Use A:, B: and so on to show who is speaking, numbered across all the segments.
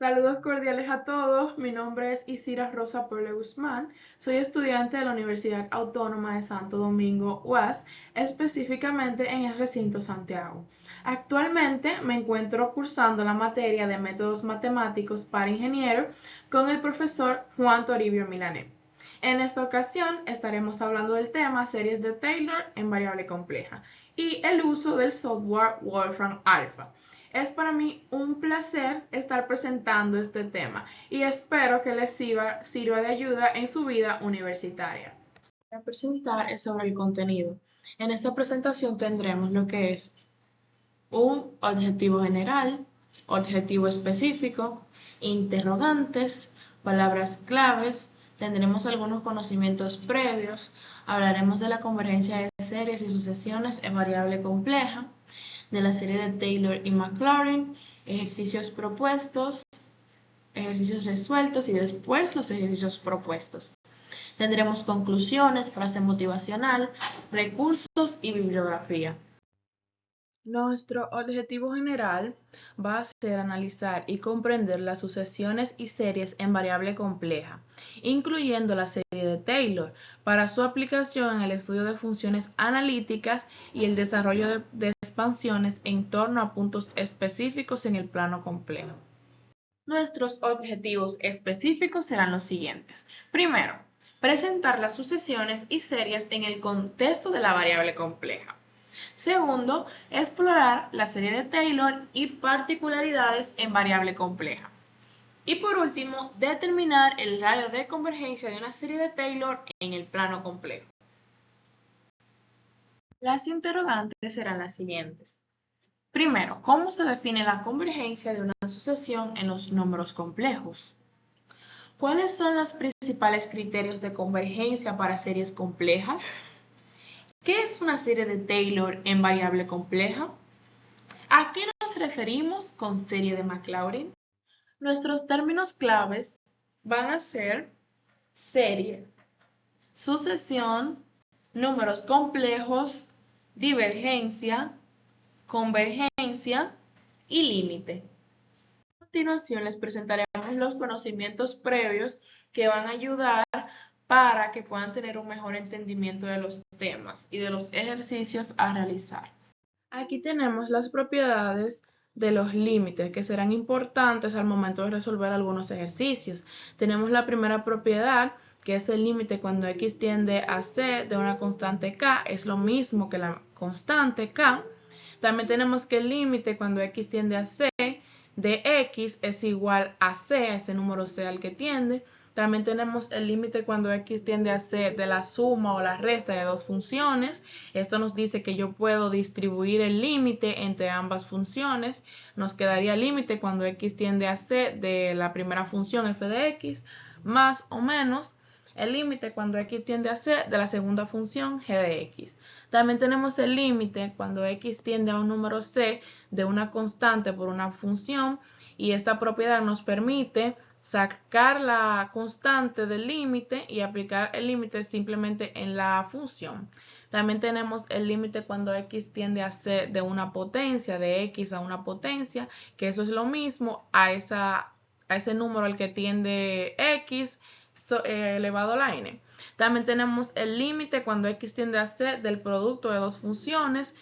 A: Saludos cordiales a todos, mi nombre es Isira Rosa Pueblo Guzmán, soy estudiante de la Universidad Autónoma de Santo Domingo, UAS, específicamente en el recinto Santiago. Actualmente me encuentro cursando la materia de métodos matemáticos para ingenieros con el profesor Juan Toribio Milané. En esta ocasión estaremos hablando del tema series de Taylor en variable compleja y el uso del software Wolfram Alpha. Es para mí un placer estar presentando este tema y espero que les sirva de ayuda en su vida universitaria. Voy a presentar es sobre el contenido. En esta presentación tendremos lo que es un objetivo general, objetivo específico, interrogantes, palabras claves, tendremos algunos conocimientos previos, hablaremos de la convergencia de series y sucesiones en variable compleja, de la serie de Taylor y Maclaurin, ejercicios propuestos, ejercicios resueltos y después los ejercicios propuestos. Tendremos conclusiones, frase motivacional, recursos y bibliografía. Nuestro objetivo general va a ser analizar y comprender las sucesiones y series en variable compleja, incluyendo la serie de Taylor, para su aplicación en el estudio de funciones analíticas y el desarrollo de expansiones en torno a puntos específicos en el plano complejo. Nuestros objetivos específicos serán los siguientes. Primero, presentar las sucesiones y series en el contexto de la variable compleja. Segundo, explorar la serie de Taylor y particularidades en variable compleja. Y por último, determinar el radio de convergencia de una serie de Taylor en el plano complejo. Las interrogantes serán las siguientes. Primero, ¿cómo se define la convergencia de una sucesión en los números complejos? ¿Cuáles son los principales criterios de convergencia para series complejas? ¿Qué es una serie de Taylor en variable compleja? ¿A qué nos referimos con serie de Maclaurin? Nuestros términos claves van a ser serie, sucesión, números complejos, divergencia, convergencia y límite. A continuación les presentaremos los conocimientos previos que van a ayudar para que puedan tener un mejor entendimiento de los temas y de los ejercicios a realizar. Aquí tenemos las propiedades de los límites que serán importantes al momento de resolver algunos ejercicios. Tenemos la primera propiedad, que es el límite cuando x tiende a c de una constante k, es lo mismo que la constante k. También tenemos que el límite cuando x tiende a c de x es igual a c, ese número c al que tiende. También tenemos el límite cuando x tiende a c de la suma o la resta de dos funciones. Esto nos dice que yo puedo distribuir el límite entre ambas funciones. Nos quedaría el límite cuando x tiende a c de la primera función f de x más o menos el límite cuando x tiende a c de la segunda función g de x. También tenemos el límite cuando x tiende a un número c de una constante por una función y esta propiedad nos permite sacar la constante del límite y aplicar el límite simplemente en la función. También tenemos el límite cuando x tiende a c de una potencia, de x a una potencia, que eso es lo mismo a ese número al que tiende x elevado a la n. También tenemos el límite cuando x tiende a c del producto de dos funciones.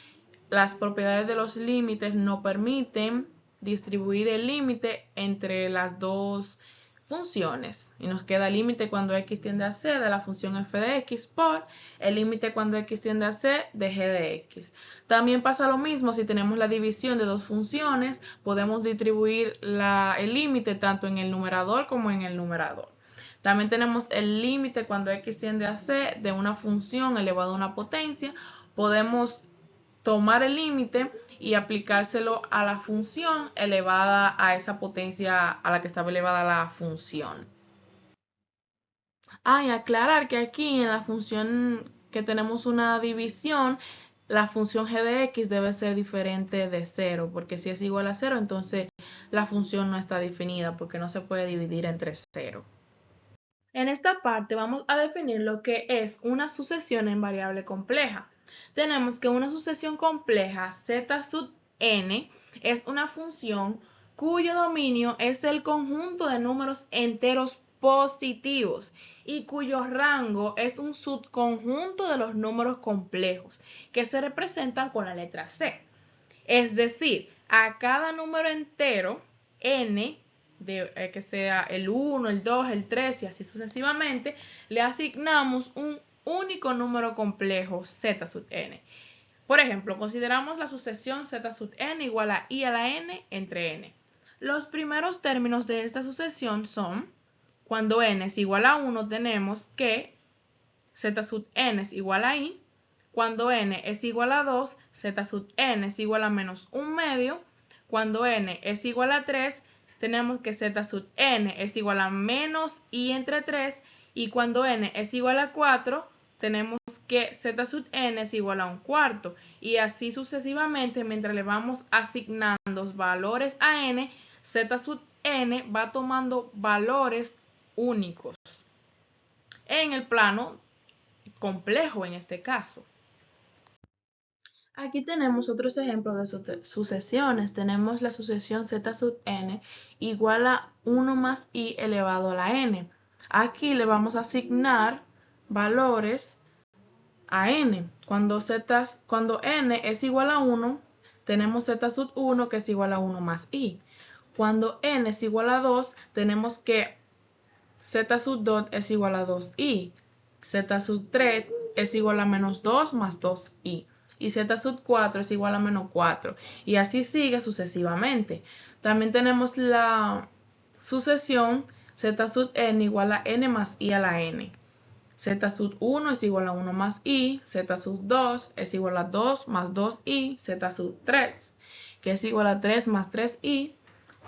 A: Las propiedades de los límites no permiten distribuir el límite entre las dos funciones y nos queda el límite cuando x tiende a c de la función f de x por el límite cuando x tiende a c de g de x. También pasa lo mismo si tenemos la división de dos funciones, podemos distribuir el límite tanto en el numerador como en el numerador. También tenemos el límite cuando x tiende a c de una función elevado a una potencia, podemos tomar el límite y aplicárselo a la función elevada a esa potencia a la que estaba elevada la función. Y aclarar que aquí en la función que tenemos una división, la función g de x debe ser diferente de 0, porque si es igual a 0, entonces la función no está definida porque no se puede dividir entre 0. En esta parte vamos a definir lo que es una sucesión en variable compleja. Tenemos que una sucesión compleja z sub n es una función cuyo dominio es el conjunto de números enteros positivos y cuyo rango es un subconjunto de los números complejos que se representan con la letra C. Es decir, a cada número entero n, que sea el 1, el 2, el 3 y así sucesivamente, le asignamos un único número complejo z sub n. Por ejemplo, consideramos la sucesión z sub n igual a i a la n entre n. Los primeros términos de esta sucesión son, cuando n es igual a 1, tenemos que z sub n es igual a i. Cuando n es igual a 2, z sub n es igual a menos 1 medio. Cuando n es igual a 3, tenemos que z sub n es igual a menos i entre 3. Y cuando n es igual a 4, tenemos que z sub n es igual a 1/4. Y así sucesivamente, mientras le vamos asignando valores a n, z sub n va tomando valores únicos en el plano complejo en este caso. Aquí tenemos otros ejemplos de sucesiones. Tenemos la sucesión z sub n igual a 1 más i elevado a la n. Aquí le vamos a asignar valores a n. Cuando n es igual a 1, tenemos z sub 1 que es igual a 1 más i. Cuando n es igual a 2, tenemos que z sub 2 es igual a 2i. Z sub 3 es igual a menos 2 más 2i. Y z sub 4 es igual a menos 4. Y así sigue sucesivamente. También tenemos la sucesión z sub n igual a n más i a la n. Z sub 1 es igual a 1 más i. Z sub 2 es igual a 2 más 2i. Z sub 3 que es igual a 3 más 3i.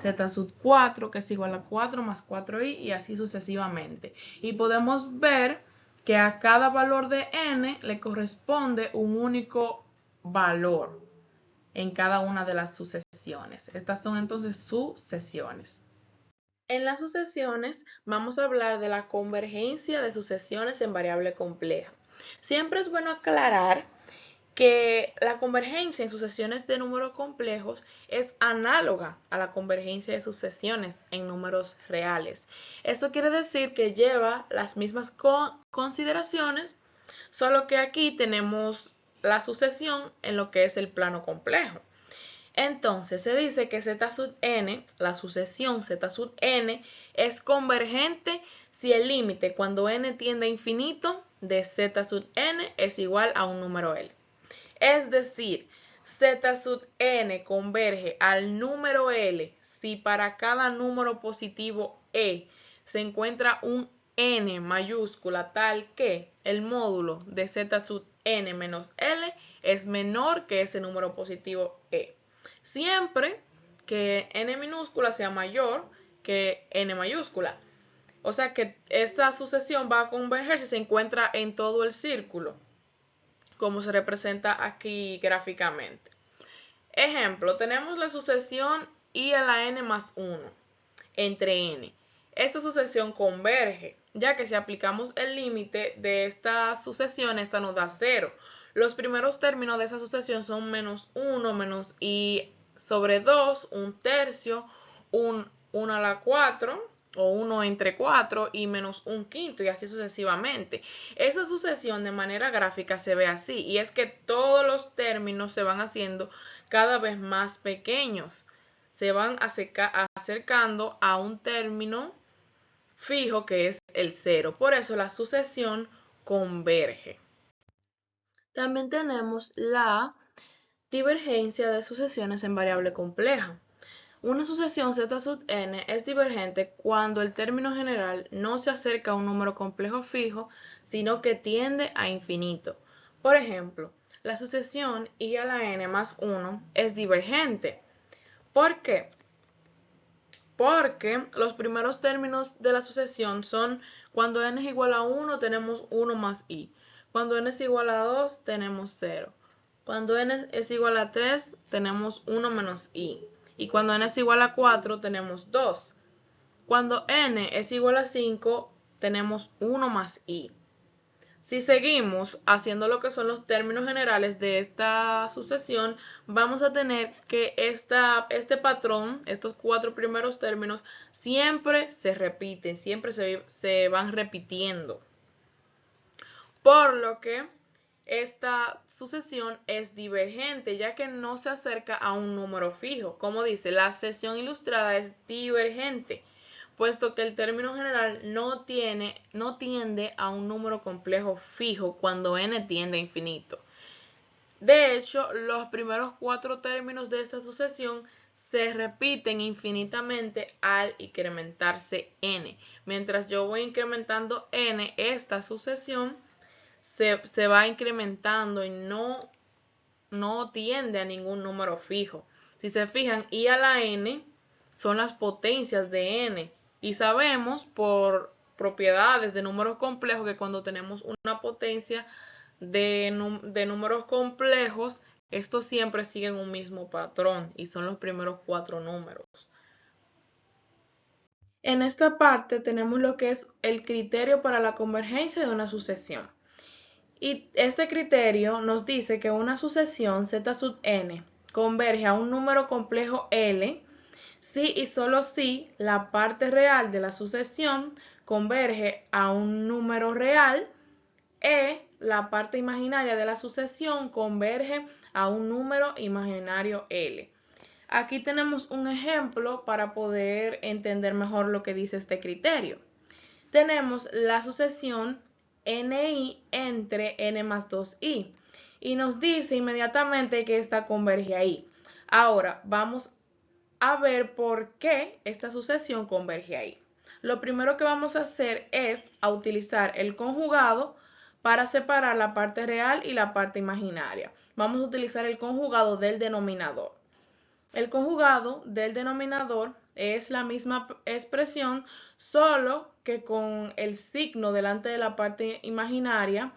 A: Z sub 4 que es igual a 4 más 4i y así sucesivamente. Y podemos ver que a cada valor de n le corresponde un único valor en cada una de las sucesiones. Estas son entonces sucesiones. En las sucesiones vamos a hablar de la convergencia de sucesiones en variable compleja. Siempre es bueno aclarar que la convergencia en sucesiones de números complejos es análoga a la convergencia de sucesiones en números reales. Eso quiere decir que lleva las mismas consideraciones, solo que aquí tenemos la sucesión en lo que es el plano complejo. Entonces se dice que z sub n, la sucesión z sub n, es convergente si el límite cuando n tiende a infinito de z sub n es igual a un número L. Es decir, z sub n converge al número L si para cada número positivo e se encuentra un n mayúscula tal que el módulo de z sub n menos L es menor que ese número positivo e. Siempre que n minúscula sea mayor que n mayúscula. O sea que esta sucesión va a converger si se encuentra en todo el círculo, como se representa aquí gráficamente. Ejemplo, tenemos la sucesión i a la n más 1 entre n. Esta sucesión converge, ya que si aplicamos el límite de esta sucesión, esta nos da 0. Los primeros términos de esa sucesión son menos 1, menos i sobre 2, un tercio, 1 a la 4, o 1 entre 4 y menos 1/5 y así sucesivamente. Esa sucesión de manera gráfica se ve así y es que todos los términos se van haciendo cada vez más pequeños. Se van acercando a un término fijo que es el 0. Por eso la sucesión converge. También tenemos la divergencia de sucesiones en variable compleja. Una sucesión z sub n es divergente cuando el término general no se acerca a un número complejo fijo, sino que tiende a infinito. Por ejemplo, la sucesión i a la n más 1 es divergente. ¿Por qué? Porque los primeros términos de la sucesión son cuando n es igual a 1 tenemos 1 más i. Cuando n es igual a 2 tenemos 0. Cuando n es igual a 3 tenemos 1 menos i. Y cuando n es igual a 4 tenemos 2. Cuando n es igual a 5 tenemos 1 más i. Si seguimos haciendo lo que son los términos generales de esta sucesión, vamos a tener que este patrón, estos 4 primeros términos, siempre se repiten, siempre se van repitiendo. Por lo que esta sucesión es divergente, ya que no se acerca a un número fijo. Como dice, la sucesión ilustrada es divergente, puesto que el término general no tiende a un número complejo fijo cuando n tiende a infinito. De hecho, los primeros 4 términos de esta sucesión se repiten infinitamente al incrementarse n. Mientras yo voy incrementando n, esta sucesión se va incrementando y no tiende a ningún número fijo. Si se fijan, i a la n son las potencias de n. Y sabemos por propiedades de números complejos que cuando tenemos una potencia de números complejos, estos siempre siguen un mismo patrón y son los primeros 4 números. En esta parte tenemos lo que es el criterio para la convergencia de una sucesión. Y este criterio nos dice que una sucesión z sub n converge a un número complejo L si y solo si la parte real de la sucesión converge a un número real e la parte imaginaria de la sucesión converge a un número imaginario L. Aquí tenemos un ejemplo para poder entender mejor lo que dice este criterio. Tenemos la sucesión ni entre n más 2i y nos dice inmediatamente que esta converge ahí. Ahora vamos a ver por qué esta sucesión converge ahí. Lo primero que vamos a hacer es utilizar el conjugado para separar la parte real y la parte imaginaria. Vamos a utilizar el conjugado del denominador. El conjugado del denominador es la misma expresión, solo que con el signo delante de la parte imaginaria,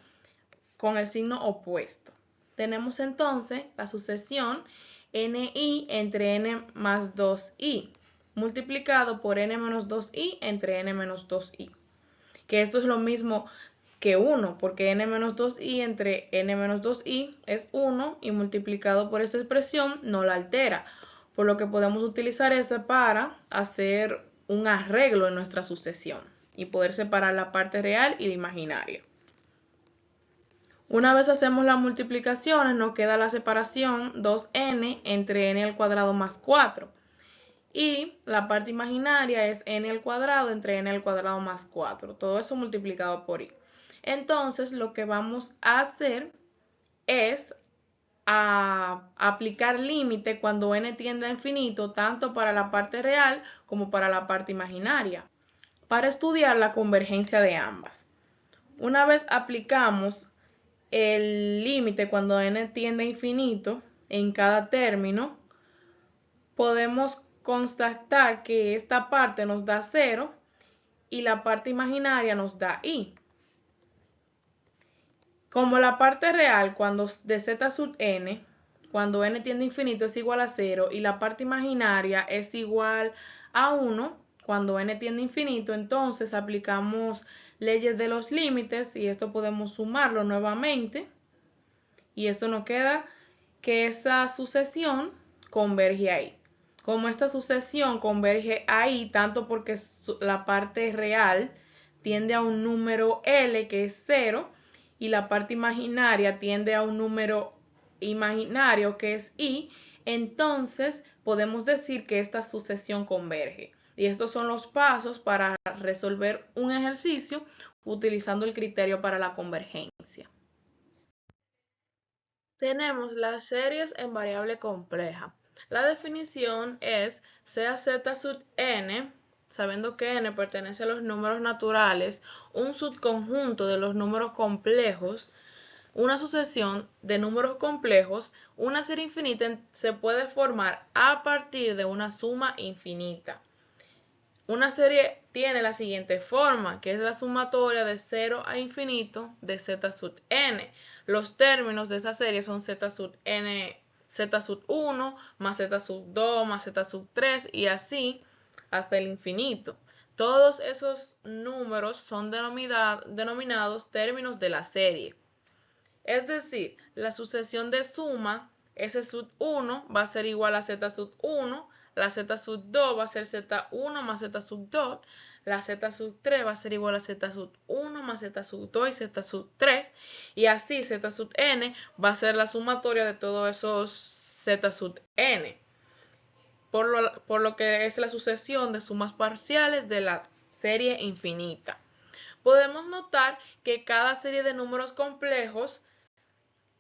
A: con el signo opuesto. Tenemos entonces la sucesión ni entre n más 2i, multiplicado por n menos 2i entre n menos 2i. Que esto es lo mismo que 1, porque n menos 2i entre n menos 2i es 1 y multiplicado por esta expresión no la altera. Por lo que podemos utilizar este para hacer un arreglo en nuestra sucesión y poder separar la parte real y la imaginaria. Una vez hacemos las multiplicaciones, nos queda la separación 2n entre n al cuadrado más 4. Y la parte imaginaria es n al cuadrado entre n al cuadrado más 4. Todo eso multiplicado por i. Entonces, lo que vamos a hacer es aplicar límite cuando n tiende a infinito, tanto para la parte real como para la parte imaginaria, para estudiar la convergencia de ambas. Una vez aplicamos el límite cuando n tiende a infinito en cada término, podemos constatar que esta parte nos da 0 y la parte imaginaria nos da i. Como la parte real de z sub n, cuando n tiende a infinito es igual a 0 y la parte imaginaria es igual a 1, cuando n tiende a infinito, entonces aplicamos leyes de los límites y esto podemos sumarlo nuevamente. Y eso nos queda que esa sucesión converge ahí. Como esta sucesión converge ahí, tanto porque la parte real tiende a un número L que es 0 y la parte imaginaria tiende a un número imaginario que es i, entonces podemos decir que esta sucesión converge. Y estos son los pasos para resolver un ejercicio utilizando el criterio para la convergencia. Tenemos las series en variable compleja. La definición es sea z sub n, sabiendo que n pertenece a los números naturales, un subconjunto de los números complejos, una sucesión de números complejos. Una serie infinita se puede formar a partir de una suma infinita. Una serie tiene la siguiente forma, que es la sumatoria de 0 a infinito de z sub n. Los términos de esa serie son z sub n, z sub 1 más z sub 2 más z sub 3 y así hasta el infinito. Todos esos números son denominados términos de la serie. Es decir, la sucesión de suma S sub 1 va a ser igual a Z sub 1, la Z sub 2 va a ser Z1 más Z sub 2, la Z sub 3 va a ser igual a Z sub 1 más Z sub 2 y Z sub 3, y así Z sub n va a ser la sumatoria de todos esos Z sub n, por lo que es la sucesión de sumas parciales de la serie infinita. Podemos notar que cada serie de números complejos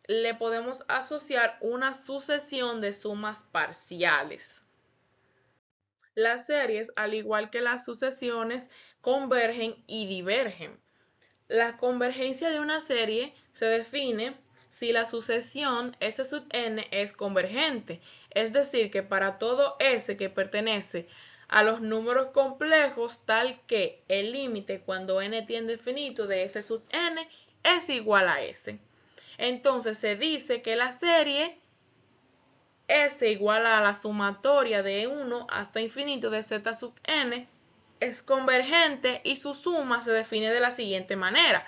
A: le podemos asociar una sucesión de sumas parciales. Las series, al igual que las sucesiones, convergen y divergen. La convergencia de una serie se define si la sucesión S sub n es convergente, es decir, que para todo S que pertenece a los números complejos, tal que el límite cuando n tiende a infinito de S sub n es igual a S. Entonces se dice que la serie S igual a la sumatoria de 1 hasta infinito de Z sub n es convergente y su suma se define de la siguiente manera.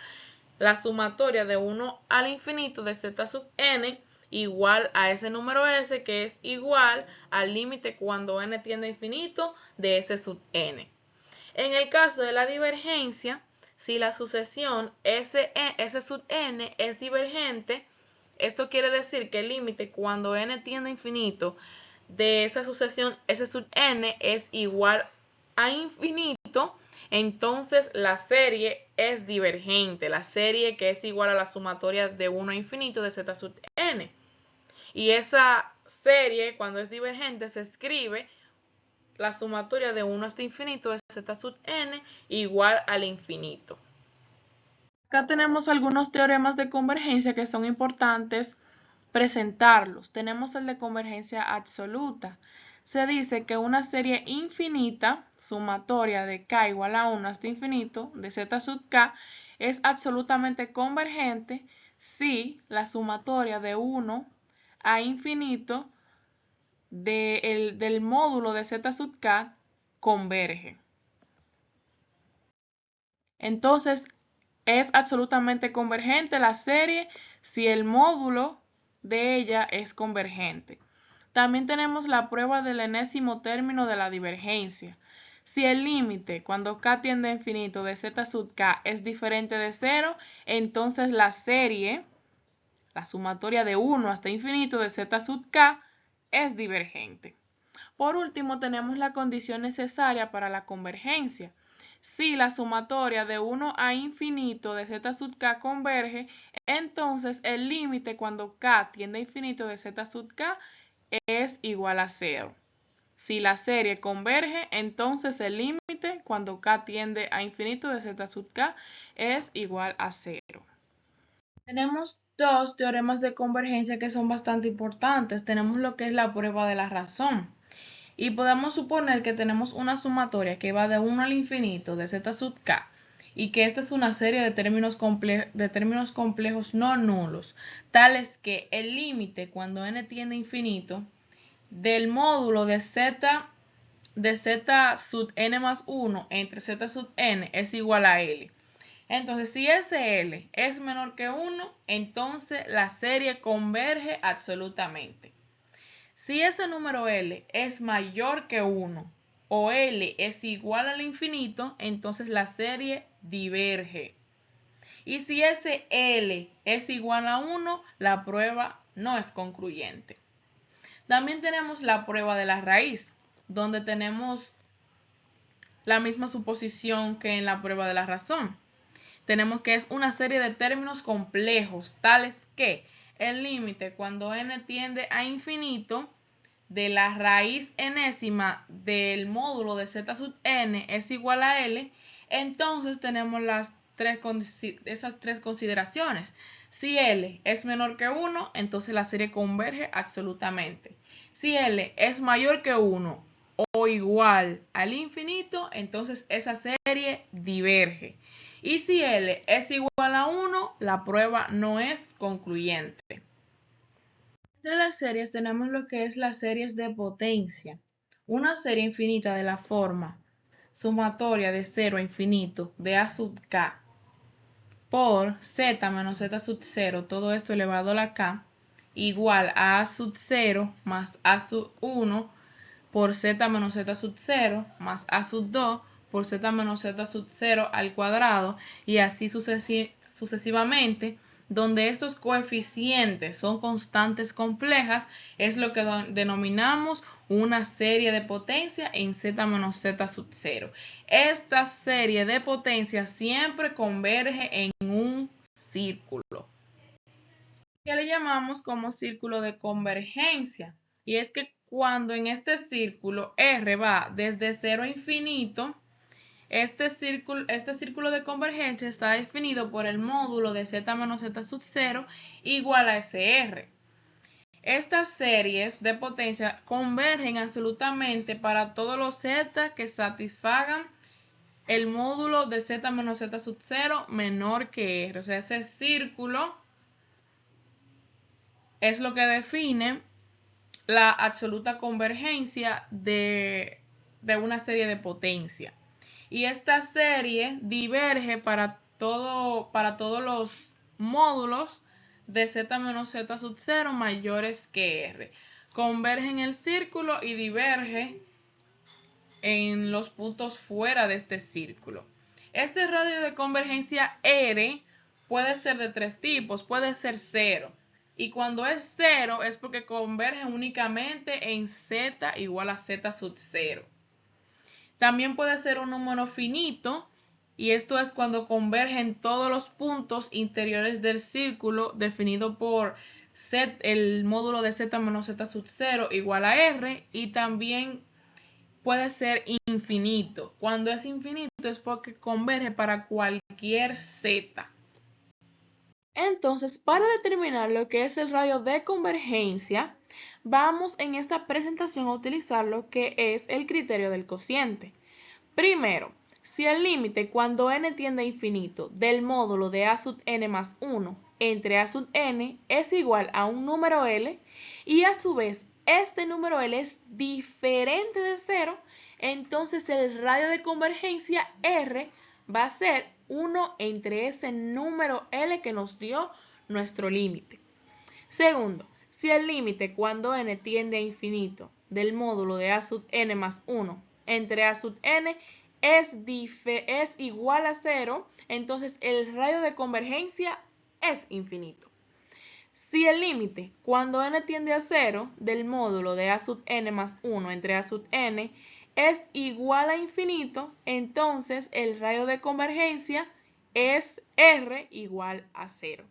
A: La sumatoria de 1 al infinito de Z sub n igual a ese número S, que es igual al límite cuando n tiende a infinito de S sub n. En el caso de la divergencia, si la sucesión S sub n es divergente, esto quiere decir que el límite cuando n tiende a infinito de esa sucesión S sub n es igual a infinito, entonces la serie es divergente, la serie que es igual a la sumatoria de 1 a infinito de Z sub n. Y esa serie, cuando es divergente, se escribe la sumatoria de 1 hasta infinito de Z sub n igual al infinito. Acá tenemos algunos teoremas de convergencia que son importantes presentarlos. Tenemos el de convergencia absoluta. Se dice que una serie infinita, sumatoria de k igual a 1 hasta infinito, de Z sub k, es absolutamente convergente si la sumatoria de 1 a infinito del módulo de Z sub k converge. Entonces, es absolutamente convergente la serie si el módulo de ella es convergente. También tenemos la prueba del enésimo término de la divergencia. Si el límite cuando k tiende a infinito de Z sub k es diferente de 0, entonces la serie, la sumatoria de 1 hasta infinito de Z sub k, es divergente. Por último, tenemos la condición necesaria para la convergencia. Si la sumatoria de 1 a infinito de Z sub k converge, entonces el límite cuando k tiende a infinito de Z sub k es igual a 0. Si la serie converge, entonces el límite cuando k tiende a infinito de Z sub k es igual a 0. Tenemos dos teoremas de convergencia que son bastante importantes. Tenemos lo que es la prueba de la razón. Y podemos suponer que tenemos una sumatoria que va de 1 al infinito de Z sub k y que esta es una serie de términos complejos no nulos, tales que el límite cuando n tiende a infinito del módulo de z sub n más 1 entre z sub n es igual a L. Entonces, si ese L es menor que 1, entonces la serie converge absolutamente. Si ese número L es mayor que 1 o L es igual al infinito, entonces la serie diverge. Y si ese L es igual a 1, la prueba no es concluyente. También tenemos la prueba de la raíz, donde tenemos la misma suposición que en la prueba de la razón. Tenemos que es una serie de términos complejos, tales que el límite cuando n tiende a infinito de la raíz enésima del módulo de Z sub n es igual a L, entonces tenemos esas tres consideraciones. Si L es menor que 1, entonces la serie converge absolutamente. Si L es mayor que 1 o igual al infinito, entonces esa serie diverge. Y si L es igual a 1, la prueba no es concluyente. Entre las series tenemos lo que es las series de potencia. Una serie infinita de la forma sumatoria de 0 a infinito de a sub k por z menos z sub 0, todo esto elevado a la k, igual a sub 0 más a sub 1 por z menos z sub 0 más a sub 2 por z menos z sub 0 al cuadrado, y así sucesivamente. Donde estos coeficientes son constantes complejas, es lo que denominamos una serie de potencia en z menos z sub 0. Esta serie de potencias siempre converge en un círculo, que le llamamos como círculo de convergencia. Y es que cuando en este círculo R va desde 0 a infinito, este círculo de convergencia está definido por el módulo de z menos z sub 0 igual a SR. Estas series de potencia convergen absolutamente para todos los z que satisfagan el módulo de z menos z sub 0 menor que R. O sea, ese círculo es lo que define la absoluta convergencia de una serie de potencia. Y esta serie diverge para todos los módulos de z menos z sub 0 mayores que R. Converge en el círculo y diverge en los puntos fuera de este círculo. Este radio de convergencia R puede ser de tres tipos, puede ser 0. Y cuando es 0 es porque converge únicamente en z igual a z sub 0. También puede ser un número finito, y esto es cuando convergen todos los puntos interiores del círculo definido por el módulo de z menos z sub 0 igual a R. Y también puede ser infinito. Cuando es infinito es porque converge para cualquier z. Entonces, para determinar lo que es el radio de convergencia, vamos en esta presentación a utilizar lo que es el criterio del cociente. Primero, si el límite cuando n tiende a infinito del módulo de a sub n más 1 entre a sub n es igual a un número L, y a su vez este número L es diferente de 0, entonces el radio de convergencia R va a ser 1 entre ese número L que nos dio nuestro límite. Segundo, si el límite cuando n tiende a infinito del módulo de a sub n más 1 entre a sub n es igual a 0, entonces el radio de convergencia es infinito. Si el límite cuando n tiende a 0 del módulo de a sub n más 1 entre a sub n es igual a infinito, entonces el radio de convergencia es R igual a 0.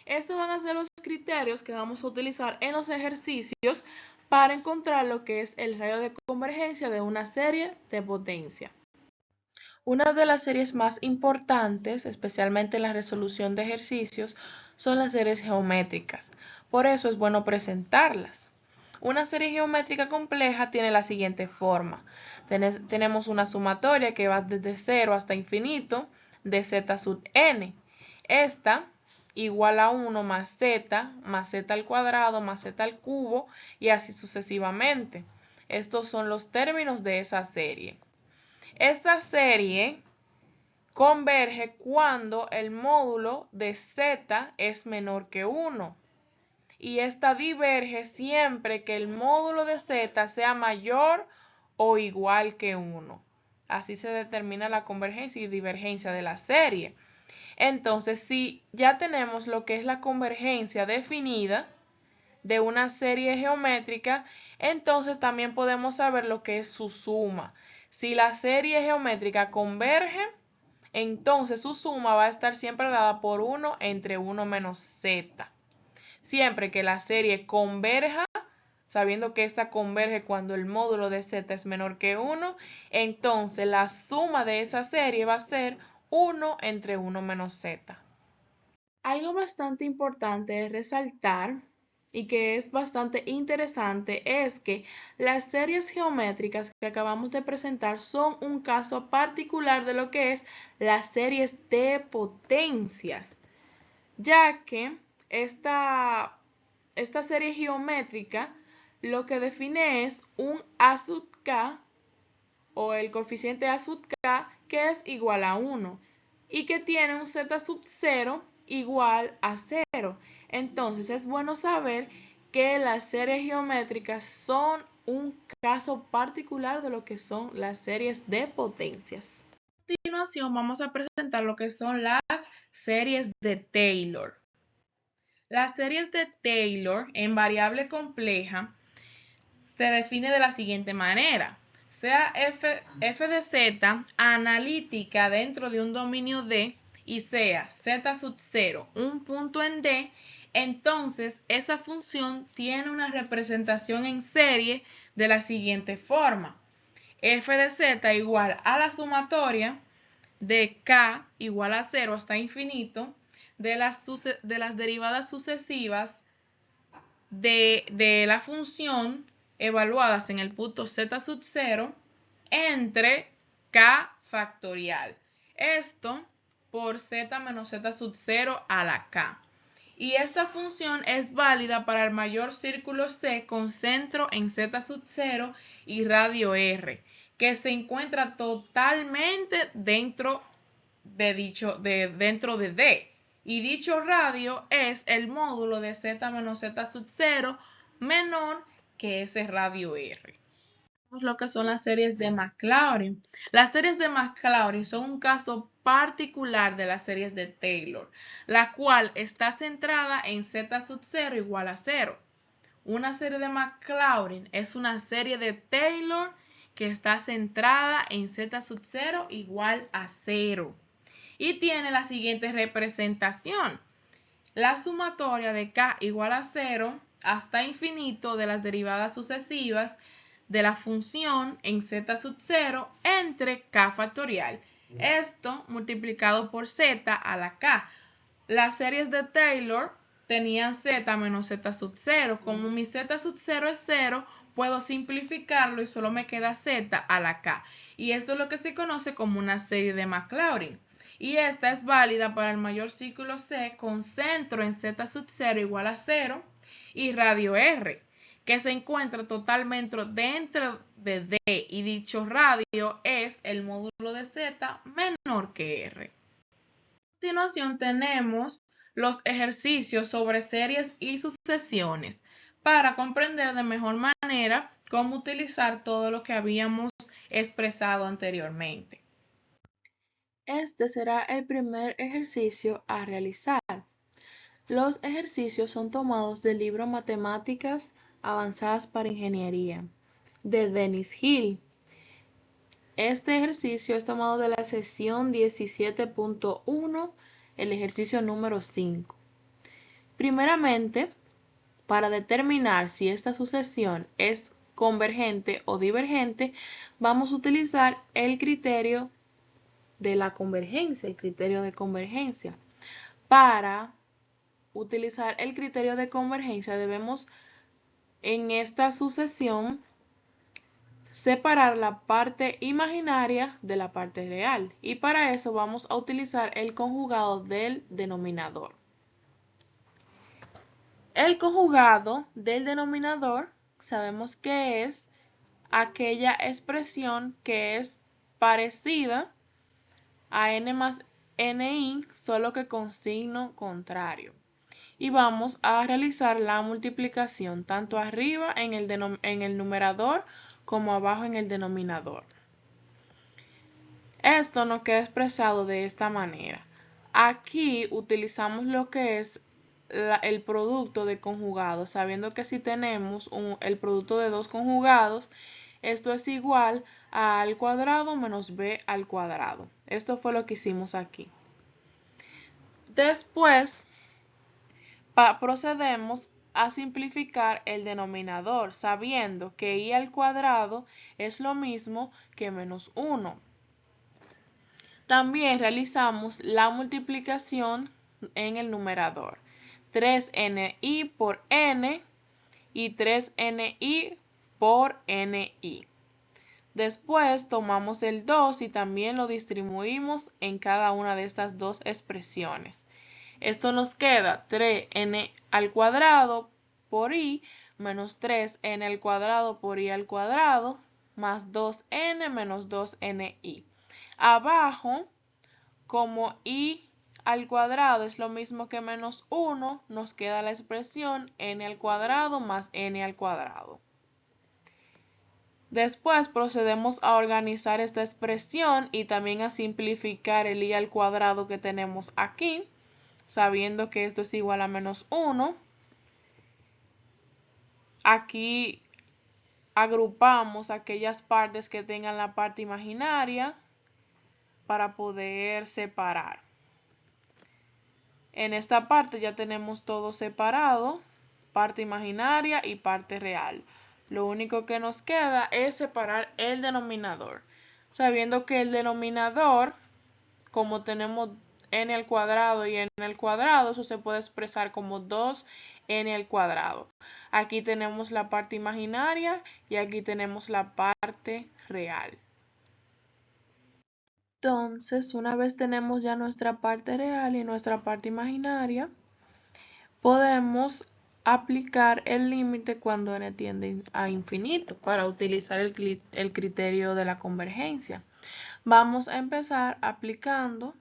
A: Estos van a ser los criterios que vamos a utilizar en los ejercicios para encontrar lo que es el radio de convergencia de una serie de potencia. Una de las series más importantes, especialmente en la resolución de ejercicios, son las series geométricas. Por eso es bueno presentarlas. Una serie geométrica compleja tiene la siguiente forma. Tenemos una sumatoria que va desde 0 hasta infinito de z sub n. Esta igual a 1 más z al cuadrado más z al cubo, y así sucesivamente. Estos son los términos de esa serie. Esta serie converge cuando el módulo de z es menor que 1. Y esta diverge siempre que el módulo de z sea mayor o igual que 1. Así se determina la convergencia y divergencia de la serie. Entonces, si ya tenemos lo que es la convergencia definida de una serie geométrica, entonces también podemos saber lo que es su suma. Si la serie geométrica converge, entonces su suma va a estar siempre dada por 1 entre 1 menos z. Siempre que la serie converja, sabiendo que esta converge cuando el módulo de z es menor que 1, entonces la suma de esa serie va a ser 1 entre 1 menos z. Algo bastante importante de resaltar y que es bastante interesante es que las series geométricas que acabamos de presentar son un caso particular de lo que es las series de potencias, ya que esta serie geométrica lo que define es un a sub k o el coeficiente A sub k, que es igual a 1 y que tiene un z sub 0 igual a 0. Entonces es bueno saber que las series geométricas son un caso particular de lo que son las series de potencias. A continuación vamos a presentar lo que son las series de Taylor. Las series de Taylor en variable compleja se define de la siguiente manera. Sea f de z analítica dentro de un dominio D y sea z sub 0 un punto en D, entonces esa función tiene una representación en serie de la siguiente forma. F de z igual a la sumatoria de k igual a 0 hasta infinito de las derivadas sucesivas de la función evaluadas en el punto z sub 0 entre k factorial. Esto por z menos z sub 0 a la k. Y esta función es válida para el mayor círculo C con centro en z sub 0 y radio r, que se encuentra totalmente dentro de D. Y dicho radio es el módulo de z menos z sub 0 menor que ese radio R. Lo que son las series de Maclaurin. Las series de Maclaurin son un caso particular de las series de Taylor, la cual está centrada en z sub 0 igual a 0. Una serie de Maclaurin es una serie de Taylor que está centrada en z sub 0 igual a 0. Y tiene la siguiente representación. La sumatoria de k igual a 0 hasta infinito de las derivadas sucesivas de la función en z sub 0 entre k factorial. Esto multiplicado por z a la k. Las series de Taylor tenían z menos z sub 0. Como mi z sub 0 es 0, puedo simplificarlo y solo me queda z a la k. Y esto es lo que se conoce como una serie de Maclaurin. Y esta es válida para el mayor círculo C con centro en z sub 0 igual a 0 y radio R, que se encuentra totalmente dentro de D, y dicho radio es el módulo de Z menor que R. A continuación tenemos los ejercicios sobre series y sucesiones para comprender de mejor manera cómo utilizar todo lo que habíamos expresado anteriormente. Este será el primer ejercicio a realizar. Los ejercicios son tomados del libro Matemáticas Avanzadas para Ingeniería, de Dennis Hill. Este ejercicio es tomado de la sesión 17.1, el ejercicio número 5. Primeramente, para determinar si esta sucesión es convergente o divergente, vamos a utilizar el criterio de la convergencia, el criterio de convergencia. Para utilizar el criterio de convergencia debemos en esta sucesión separar la parte imaginaria de la parte real, y para eso vamos a utilizar el conjugado del denominador. El conjugado del denominador sabemos que es aquella expresión que es parecida a n más ni, solo que con signo contrario. Y vamos a realizar la multiplicación tanto arriba en el numerador como abajo en el denominador. Esto nos queda expresado de esta manera. Aquí utilizamos lo que es el producto de conjugados, sabiendo que si tenemos el producto de dos conjugados, esto es igual a a al cuadrado menos b al cuadrado. Esto fue lo que hicimos aquí. Después procedemos a simplificar el denominador, sabiendo que i al cuadrado es lo mismo que menos 1. También realizamos la multiplicación en el numerador. 3ni por n y 3ni por ni. Después tomamos el 2 y también lo distribuimos en cada una de estas dos expresiones. Esto nos queda 3n al cuadrado por i menos 3n al cuadrado por i al cuadrado más 2n menos 2ni. Abajo, como i al cuadrado es lo mismo que menos 1, nos queda la expresión n al cuadrado más n al cuadrado. Después procedemos a organizar esta expresión y también a simplificar el i al cuadrado que tenemos aquí, sabiendo que esto es igual a menos 1. Aquí agrupamos aquellas partes que tengan la parte imaginaria para poder separar. En esta parte ya tenemos todo separado, parte imaginaria y parte real. Lo único que nos queda es separar el denominador, sabiendo que el denominador, como tenemos n al cuadrado y n al cuadrado, eso se puede expresar como 2n al cuadrado. Aquí tenemos la parte imaginaria y aquí tenemos la parte real. Entonces, una vez tenemos ya nuestra parte real y nuestra parte imaginaria, podemos aplicar el límite cuando n tiende a infinito para utilizar el criterio de la convergencia. Vamos a empezar aplicando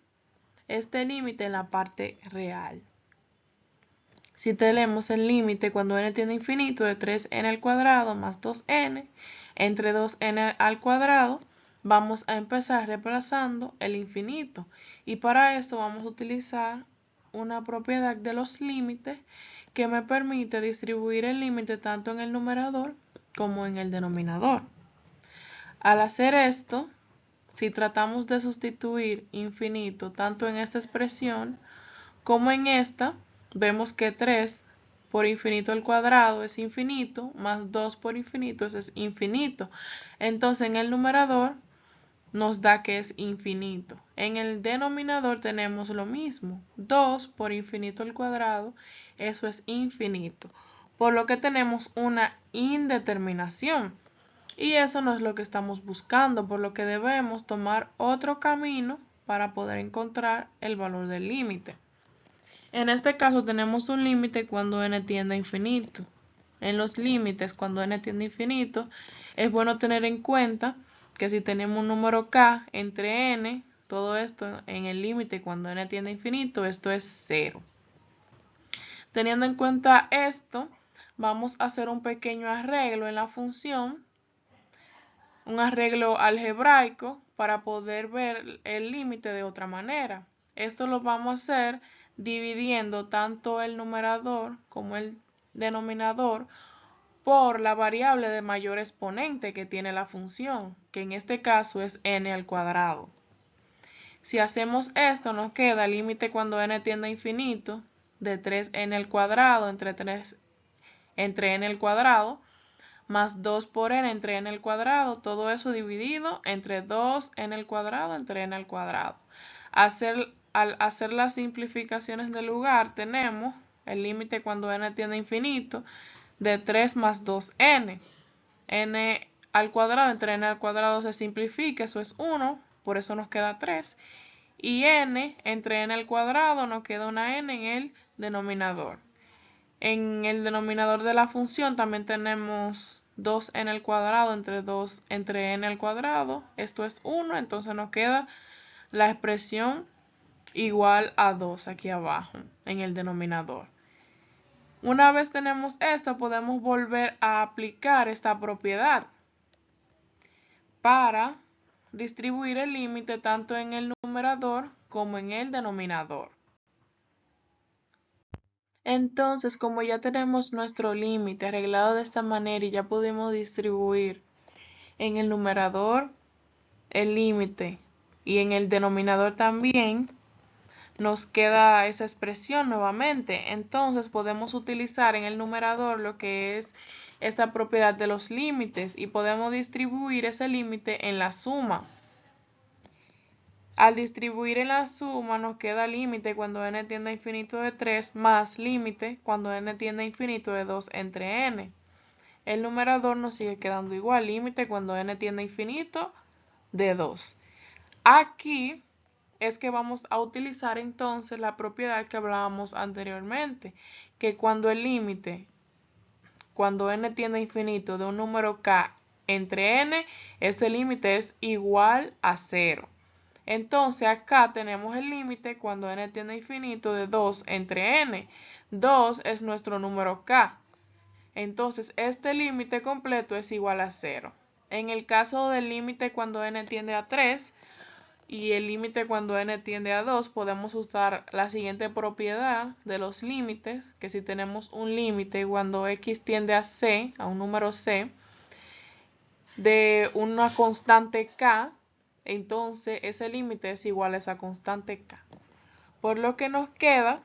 A: este límite en la parte real. Si tenemos el límite cuando n tiende a infinito de 3n al cuadrado más 2n entre 2n al cuadrado, vamos a empezar reemplazando el infinito. Y para esto vamos a utilizar una propiedad de los límites que me permite distribuir el límite tanto en el numerador como en el denominador. Al hacer esto, si tratamos de sustituir infinito tanto en esta expresión como en esta, vemos que 3 por infinito al cuadrado es infinito, más 2 por infinito es infinito. Entonces en el numerador nos da que es infinito. En el denominador tenemos lo mismo, 2 por infinito al cuadrado, eso es infinito. Por lo que tenemos una indeterminación. Y eso no es lo que estamos buscando, por lo que debemos tomar otro camino para poder encontrar el valor del límite. En este caso tenemos un límite cuando n tiende a infinito. En los límites cuando n tiende a infinito, es bueno tener en cuenta que si tenemos un número k entre n, todo esto en el límite cuando n tiende a infinito, esto es 0. Teniendo en cuenta esto, vamos a hacer un pequeño arreglo en la función, un arreglo algebraico para poder ver el límite de otra manera. Esto lo vamos a hacer dividiendo tanto el numerador como el denominador por la variable de mayor exponente que tiene la función, que en este caso es n al cuadrado. Si hacemos esto, nos queda el límite cuando n tiende a infinito de 3n al cuadrado entre n al cuadrado más 2 por n entre n al cuadrado, todo eso dividido entre 2n al cuadrado entre n al cuadrado. Al hacer las simplificaciones del lugar, tenemos el límite cuando n tiende a infinito de 3 más 2n. n al cuadrado entre n al cuadrado se simplifica, eso es 1, por eso nos queda 3. Y n entre n al cuadrado nos queda una n en el denominador. En el denominador de la función también tenemos 2n al cuadrado entre n al cuadrado, esto es 1, entonces nos queda la expresión igual a 2 aquí abajo en el denominador. Una vez tenemos esto, podemos volver a aplicar esta propiedad para distribuir el límite tanto en el numerador como en el denominador. Entonces, como ya tenemos nuestro límite arreglado de esta manera y ya pudimos distribuir en el numerador el límite y en el denominador también, nos queda esa expresión nuevamente. Entonces podemos utilizar en el numerador lo que es esta propiedad de los límites y podemos distribuir ese límite en la suma. Al distribuir en la suma nos queda límite cuando n tiende a infinito de 3 más límite cuando n tiende a infinito de 2 entre n. El numerador nos sigue quedando igual, límite cuando n tiende a infinito de 2. Aquí es que vamos a utilizar entonces la propiedad que hablábamos anteriormente, que cuando el límite, cuando n tiende a infinito de un número k entre n, este límite es igual a 0. Entonces acá tenemos el límite cuando n tiende a infinito de 2 entre n. 2 es nuestro número k. Entonces este límite completo es igual a 0. En el caso del límite cuando n tiende a 3 y el límite cuando n tiende a 2, podemos usar la siguiente propiedad de los límites, que si tenemos un límite cuando x tiende a c, a un número c, de una constante k, entonces ese límite es igual a esa constante k. Por lo que nos queda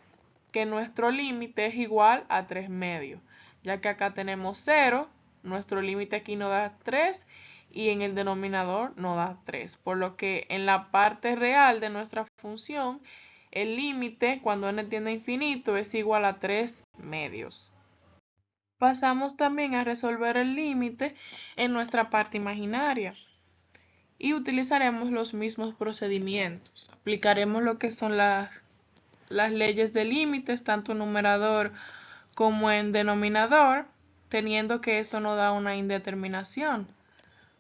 A: que nuestro límite es igual a 3 medios, ya que acá tenemos 0, nuestro límite aquí nos da 3 y en el denominador nos da 3. Por lo que en la parte real de nuestra función, el límite cuando n tiende a infinito es igual a 3 medios. Pasamos también a resolver el límite en nuestra parte imaginaria y utilizaremos los mismos procedimientos. Aplicaremos lo que son las leyes de límites, tanto en numerador como en denominador, teniendo que esto nos da una indeterminación.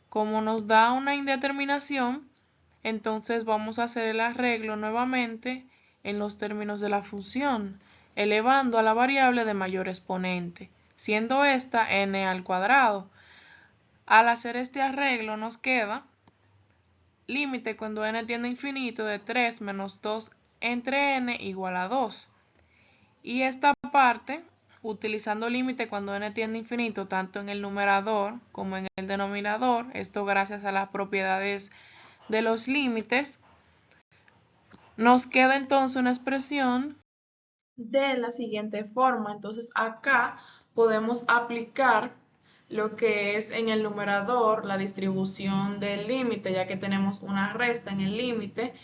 A: Como nos da una indeterminación, entonces vamos a hacer el arreglo nuevamente en los términos de la función, elevando a la variable de mayor exponente, siendo esta n al cuadrado. Al hacer este arreglo nos queda límite cuando n tiende a infinito de 3 menos 2 entre n igual a 2. Y esta parte, utilizando límite cuando n tiende a infinito tanto en el numerador como en el denominador, esto gracias a las propiedades de los límites, nos queda entonces una expresión de la siguiente forma. Entonces acá podemos aplicar lo que es en el numerador la distribución del límite, ya que tenemos una resta en el límite.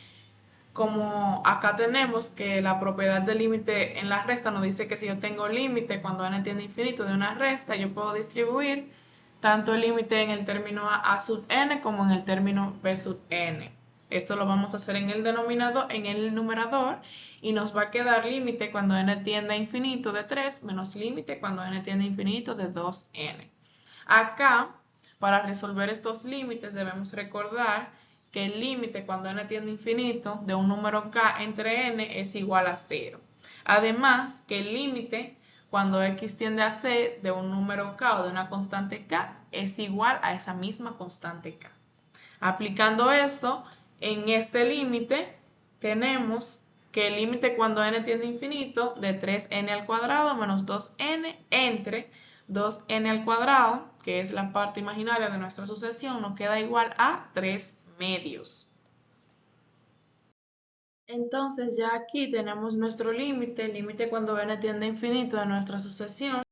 A: Como acá tenemos que la propiedad del límite en la resta nos dice que si yo tengo límite cuando n tiende a infinito de una resta, yo puedo distribuir tanto el límite en el término a sub n como en el término b sub n. Esto lo vamos a hacer en el denominador, en el numerador, y nos va a quedar límite cuando n tiende a infinito de 3 menos límite cuando n tiende a infinito de 2n. Acá, para resolver estos límites, debemos recordar que el límite cuando n tiende a infinito de un número k entre n es igual a 0. Además, que el límite cuando x tiende a c de un número k o de una constante k es igual a esa misma constante k. Aplicando eso, en este límite tenemos que el límite cuando n tiende a infinito de 3n al cuadrado menos 2n entre 2n al cuadrado, que es la parte imaginaria de nuestra sucesión, nos queda igual a 3 medios. Entonces ya aquí tenemos nuestro límite, el límite cuando n tiende a infinito de nuestra sucesión.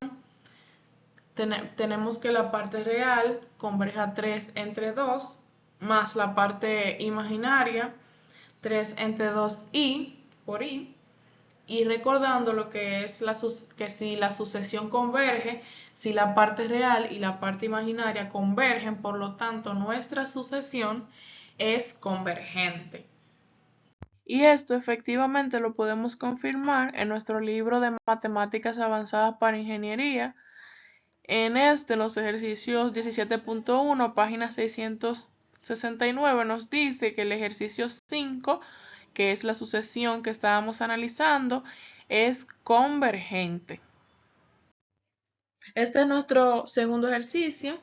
A: Tenemos que la parte real converge a 3 entre 2, más la parte imaginaria, 3 entre 2i por i. Y recordando lo que es que si la sucesión converge, si la parte real y la parte imaginaria convergen, por lo tanto nuestra sucesión es convergente. Y esto efectivamente lo podemos confirmar en nuestro libro de Matemáticas Avanzadas para Ingeniería. En los ejercicios 17.1, página 669, nos dice que el ejercicio 5, que es la sucesión que estábamos analizando, es convergente. Este es nuestro segundo ejercicio,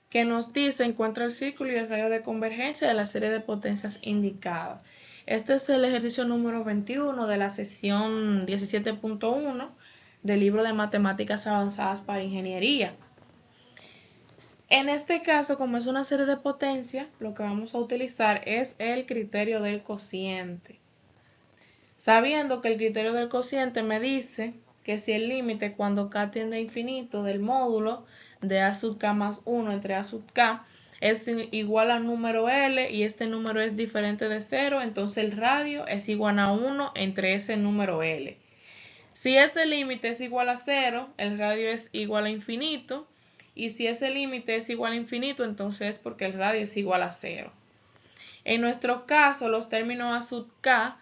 A: que nos dice encuentra el círculo y el radio de convergencia de la serie de potencias indicadas. Este es el ejercicio número 21 de la sesión 17.1 del libro de Matemáticas Avanzadas para Ingeniería. En este caso, como es una serie de potencias, lo que vamos a utilizar es el criterio del cociente. Sabiendo que el criterio del cociente me dice que si el límite cuando k tiende a infinito del módulo de a sub k más 1 entre a sub k es igual al número L y este número es diferente de 0, entonces el radio es igual a 1 entre ese número L. Si ese límite es igual a 0, el radio es igual a infinito, y si ese límite es igual a infinito, entonces es porque el radio es igual a 0. En nuestro caso, los términos a sub k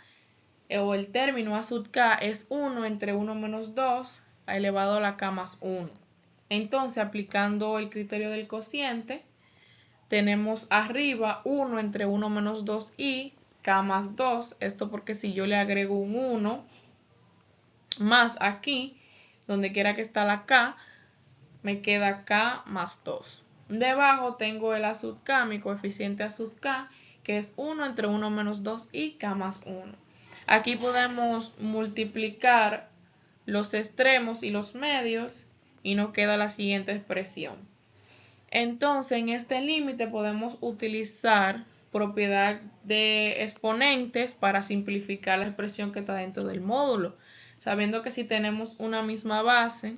A: o el término a sub k es 1 entre 1 menos 2 elevado a la k más 1. Entonces, aplicando el criterio del cociente, tenemos arriba 1 entre 1 menos 2i, k más 2. Esto porque si yo le agrego un 1 más aquí, donde quiera que está la k, me queda k más 2. Debajo tengo el a sub k, mi coeficiente a sub k, que es 1 entre 1 menos 2i, k más 1. Aquí podemos multiplicar los extremos y los medios y nos queda la siguiente expresión. Entonces, en este límite podemos utilizar propiedad de exponentes para simplificar la expresión que está dentro del módulo, sabiendo que si tenemos una misma base,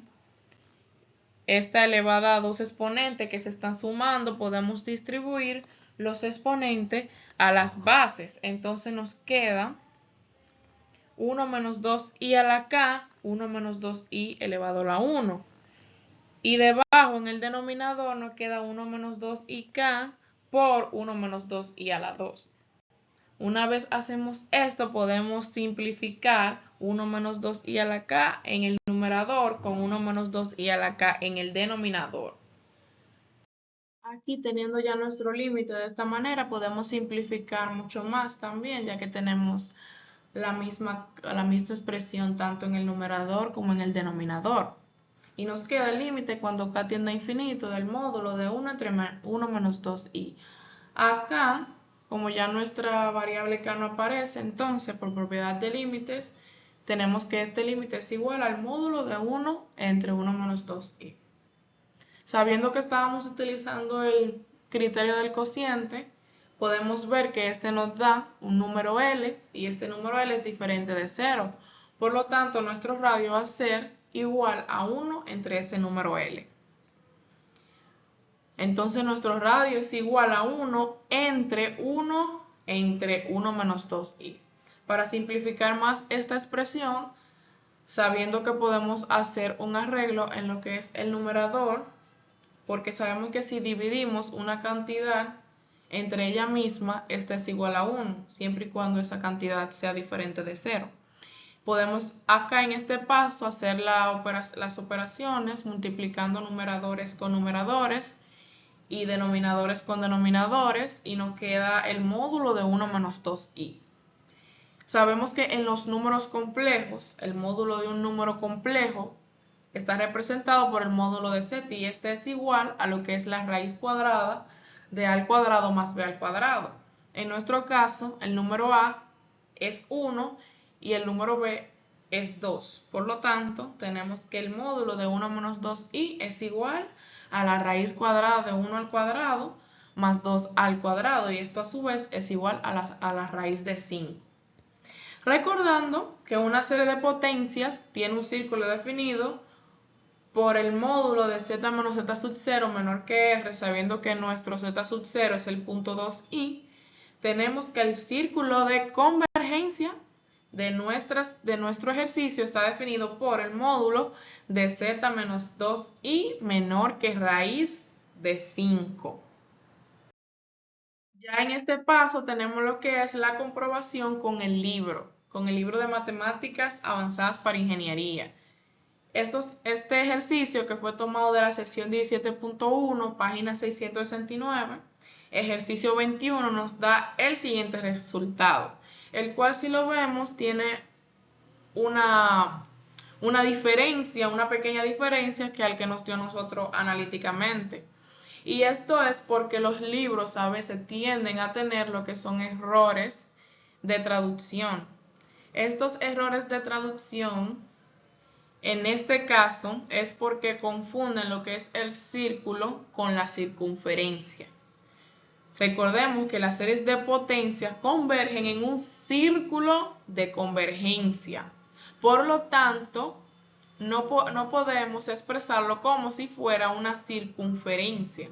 A: esta elevada a dos exponentes que se están sumando, podemos distribuir los exponentes a las bases. Entonces nos queda 1 menos 2i a la k, 1 menos 2i elevado a la 1. Y debajo en el denominador nos queda 1 menos 2ik por 1 menos 2i a la 2. Una vez hacemos esto, podemos simplificar 1 menos 2i a la k en el numerador con 1 menos 2i a la k en el denominador. Aquí, teniendo ya nuestro límite de esta manera, podemos simplificar mucho más también, ya que tenemos la misma expresión tanto en el numerador como en el denominador. Y nos queda el límite cuando k tiende a infinito del módulo de 1 entre 1 menos 2i. Acá, como ya nuestra variable k no aparece, entonces por propiedad de límites, tenemos que este límite es igual al módulo de 1 entre 1 menos 2i. Sabiendo que estábamos utilizando el criterio del cociente, podemos ver que este nos da un número L y este número L es diferente de 0. Por lo tanto, nuestro radio va a ser igual a 1 entre ese número L. Entonces nuestro radio es igual a 1 entre 1 menos 2i. Para simplificar más esta expresión, sabiendo que podemos hacer un arreglo en lo que es el numerador, porque sabemos que si dividimos una cantidad entre ella misma, esta es igual a 1, siempre y cuando esa cantidad sea diferente de 0. Podemos acá en este paso hacer las operaciones multiplicando numeradores con numeradores y denominadores con denominadores y nos queda el módulo de 1 menos 2i. Sabemos que en los números complejos, el módulo de un número complejo está representado por el módulo de z y este es igual a lo que es la raíz cuadrada de a al cuadrado más b al cuadrado. En nuestro caso, el número a es 1 y el número b es 2. Por lo tanto, tenemos que el módulo de 1 menos 2i es igual a la raíz cuadrada de 1 al cuadrado más 2 al cuadrado y esto a su vez es igual a la raíz de 5. Recordando que una serie de potencias tiene un círculo definido por el módulo de z menos z sub 0 menor que r, sabiendo que nuestro z sub 0 es el punto 2i, tenemos que el círculo de convergencia de nuestro ejercicio está definido por el módulo de z menos 2i menor que raíz de 5. Ya en este paso tenemos lo que es la comprobación con el libro de Matemáticas Avanzadas para Ingeniería. Este ejercicio que fue tomado de la sección 17.1, página 669, ejercicio 21, nos da el siguiente resultado, el cual si lo vemos tiene una diferencia, una pequeña diferencia que al que nos dio nosotros analíticamente. Y esto es porque los libros a veces tienden a tener lo que son errores de traducción. Estos errores de traducción, en este caso, es porque confunden lo que es el círculo con la circunferencia. Recordemos que las series de potencia convergen en un círculo de convergencia. Por lo tanto, no podemos expresarlo como si fuera una circunferencia,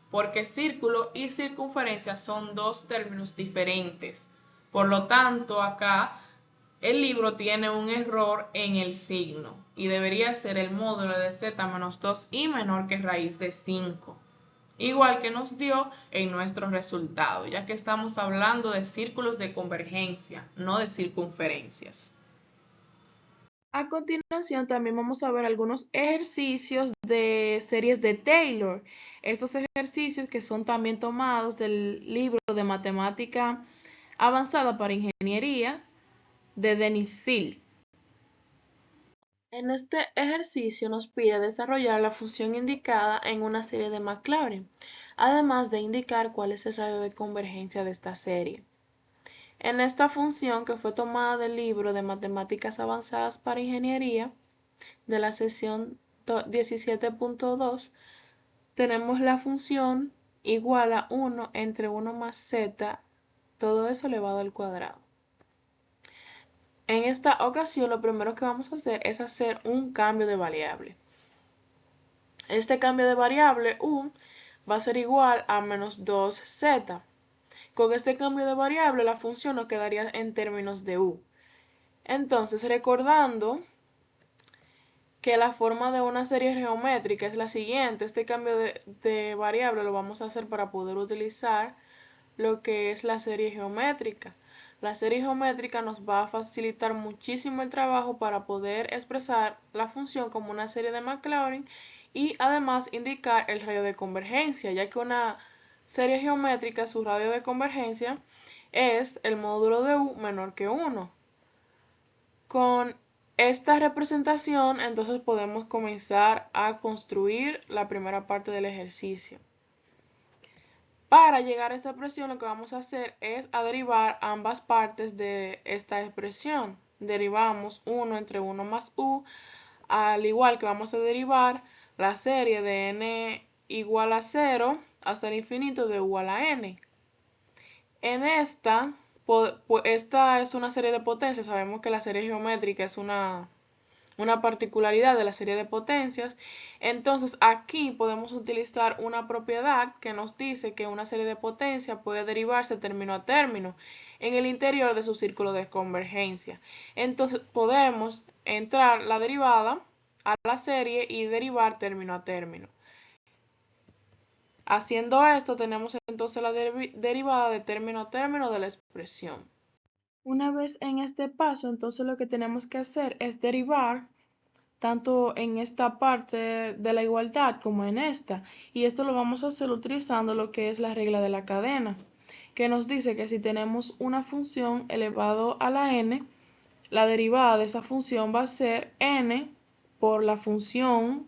A: porque círculo y circunferencia son dos términos diferentes. Por lo tanto, acá el libro tiene un error en el signo y debería ser el módulo de z menos 2i menor que raíz de 5. Igual que nos dio en nuestro resultado, ya que estamos hablando de círculos de convergencia, no de circunferencias. A continuación, también vamos a ver algunos ejercicios de series de Taylor. Estos ejercicios que son también tomados del libro de matemática avanzada para ingeniería de Denis Seal. En este ejercicio nos pide desarrollar la función indicada en una serie de Maclaurin, además de indicar cuál es el radio de convergencia de esta serie. En esta función, que fue tomada del libro de matemáticas avanzadas para ingeniería, de la sección 17.2, tenemos la función igual a 1 entre 1 más z, todo eso elevado al cuadrado. En esta ocasión, lo primero que vamos a hacer es hacer un cambio de variable. Este cambio de variable u va a ser igual a menos 2z. Con este cambio de variable, la función nos quedaría en términos de u. Entonces, recordando que la forma de una serie geométrica es la siguiente, este cambio de variable lo vamos a hacer para poder utilizar lo que es la serie geométrica. La serie geométrica nos va a facilitar muchísimo el trabajo para poder expresar la función como una serie de Maclaurin y además indicar el radio de convergencia, ya que una serie geométrica, su radio de convergencia es el módulo de u menor que 1. Con esta representación, entonces podemos comenzar a construir la primera parte del ejercicio. Para llegar a esta expresión, lo que vamos a hacer es a derivar ambas partes de esta expresión. Derivamos 1 entre 1 más u, al igual que vamos a derivar la serie de n igual a 0 hasta el infinito de u a la n. En esta es una serie de potencias. Sabemos que la serie geométrica es una particularidad de la serie de potencias. Entonces aquí podemos utilizar una propiedad que nos dice que una serie de potencias puede derivarse término a término en el interior de su círculo de convergencia. Entonces podemos entrar la derivada a la serie y derivar término a término. Haciendo esto, tenemos entonces la derivada de término a término de la expresión. Una vez en este paso, entonces lo que tenemos que hacer es derivar tanto en esta parte de la igualdad como en esta. Y esto lo vamos a hacer utilizando lo que es la regla de la cadena, que nos dice que si tenemos una función elevado a la n, la derivada de esa función va a ser n por la función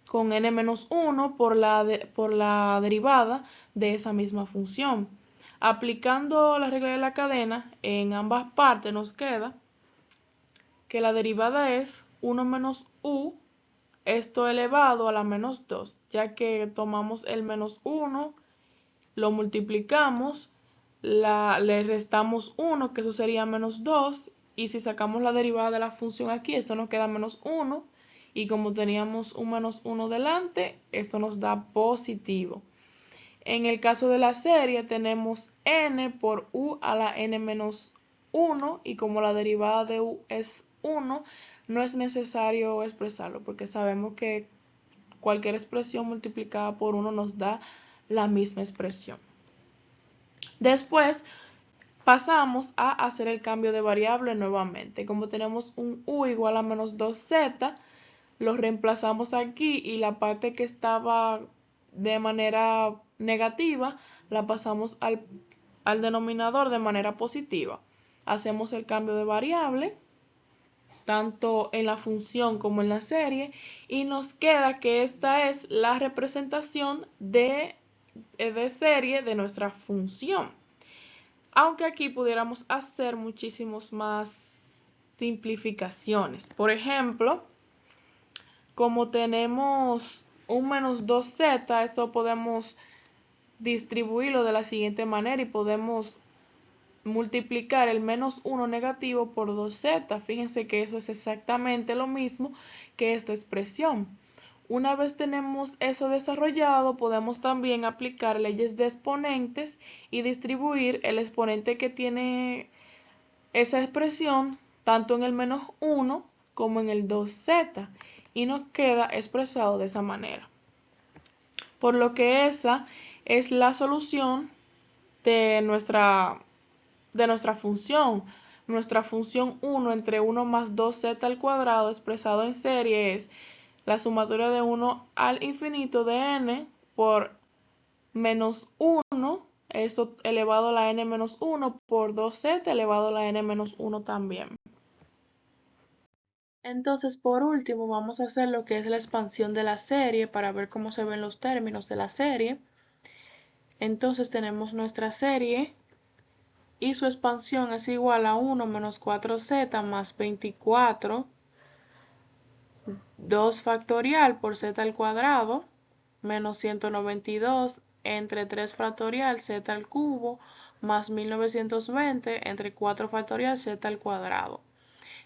A: con n menos 1 por la derivada de esa misma función. Aplicando la regla de la cadena en ambas partes nos queda que la derivada es 1 menos u, esto elevado a la menos 2, ya que tomamos el menos 1, lo multiplicamos, le restamos 1, que eso sería menos 2, y si sacamos la derivada de la función aquí, esto nos queda menos 1, y como teníamos un menos 1 delante, esto nos da positivo. En el caso de la serie tenemos n por u a la n menos 1 y como la derivada de u es 1, no es necesario expresarlo porque sabemos que cualquier expresión multiplicada por 1 nos da la misma expresión. Después pasamos a hacer el cambio de variable nuevamente. Como tenemos un u igual a menos 2z, lo reemplazamos aquí y la parte que estaba de manera negativa la pasamos al denominador de manera positiva. Hacemos el cambio de variable tanto en la función como en la serie y nos queda que esta es la representación de serie de nuestra función. Aunque aquí pudiéramos hacer muchísimos más simplificaciones. Por ejemplo, como tenemos un menos 2z, eso podemos distribuirlo de la siguiente manera y podemos multiplicar el menos 1 negativo por 2z. Fíjense que eso es exactamente lo mismo que esta expresión. Una vez tenemos eso desarrollado, podemos también aplicar leyes de exponentes y distribuir el exponente que tiene esa expresión tanto en el menos 1 como en el 2z y nos queda expresado de esa manera. Por lo que esa es la solución de nuestra función. nuestra función 1 entre 1 más 2z al cuadrado expresado en serie es la sumatoria de 1 al infinito de n por menos 1, eso elevado a la n menos 1 por 2z elevado a la n menos 1 también. Entonces, por último, vamos a hacer lo que es la expansión de la serie para ver cómo se ven los términos de la serie. Entonces tenemos nuestra serie y su expansión es igual a 1 menos 4z más 24, 2 factorial por z al cuadrado, menos 192 entre 3 factorial z al cubo, más 1920 entre 4 factorial z al cuadrado.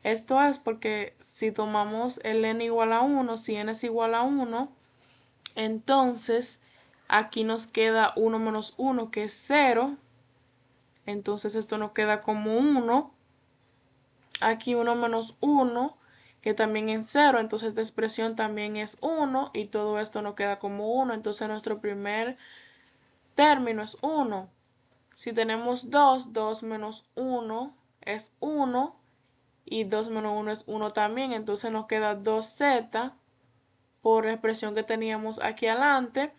A: Esto es porque si tomamos el n igual a 1, si n es igual a 1, entonces aquí nos queda 1 menos 1 que es 0. Entonces esto nos queda como 1. Aquí 1 menos 1 que también es 0. Entonces esta expresión también es 1 y todo esto nos queda como 1. Entonces nuestro primer término es 1. Si tenemos 2, 2 menos 1 es 1. Y 2 menos 1 es 1 también, entonces nos queda 2z por la expresión que teníamos aquí adelante,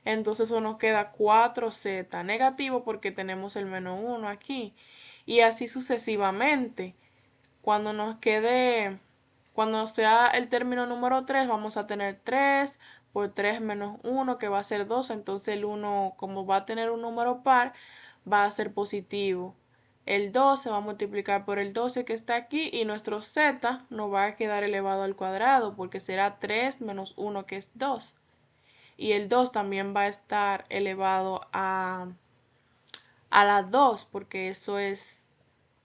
A: entonces eso nos queda 4z, negativo porque tenemos el menos 1 aquí, y así sucesivamente. Cuando sea el término número 3, vamos a tener 3 por 3 menos 1, que va a ser 2, entonces el 1, como va a tener un número par, va a ser positivo. El 2 se va a multiplicar por el 12 que está aquí y nuestro z nos va a quedar elevado al cuadrado porque será 3 menos 1 que es 2. Y el 2 también va a estar elevado a la 2 porque eso es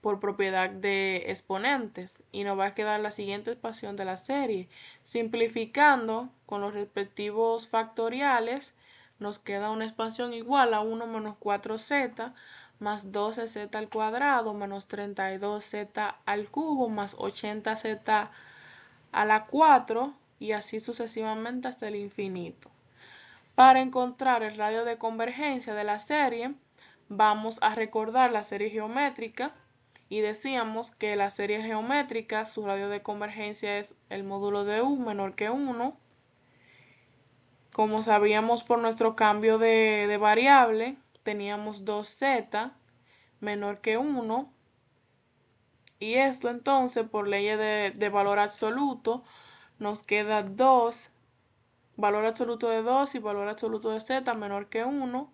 A: por propiedad de exponentes y nos va a quedar la siguiente expansión de la serie. Simplificando con los respectivos factoriales nos queda una expansión igual a 1 menos 4z más 12z al cuadrado menos 32z al cubo más 80z a la 4 y así sucesivamente hasta el infinito. Para encontrar el radio de convergencia de la serie, vamos a recordar la serie geométrica y decíamos que la serie geométrica, su radio de convergencia es el módulo de u menor que 1. Como sabíamos por nuestro cambio de variable, teníamos 2z menor que 1. Y esto entonces, por ley de valor absoluto, nos queda 2, valor absoluto de 2 y valor absoluto de z menor que 1.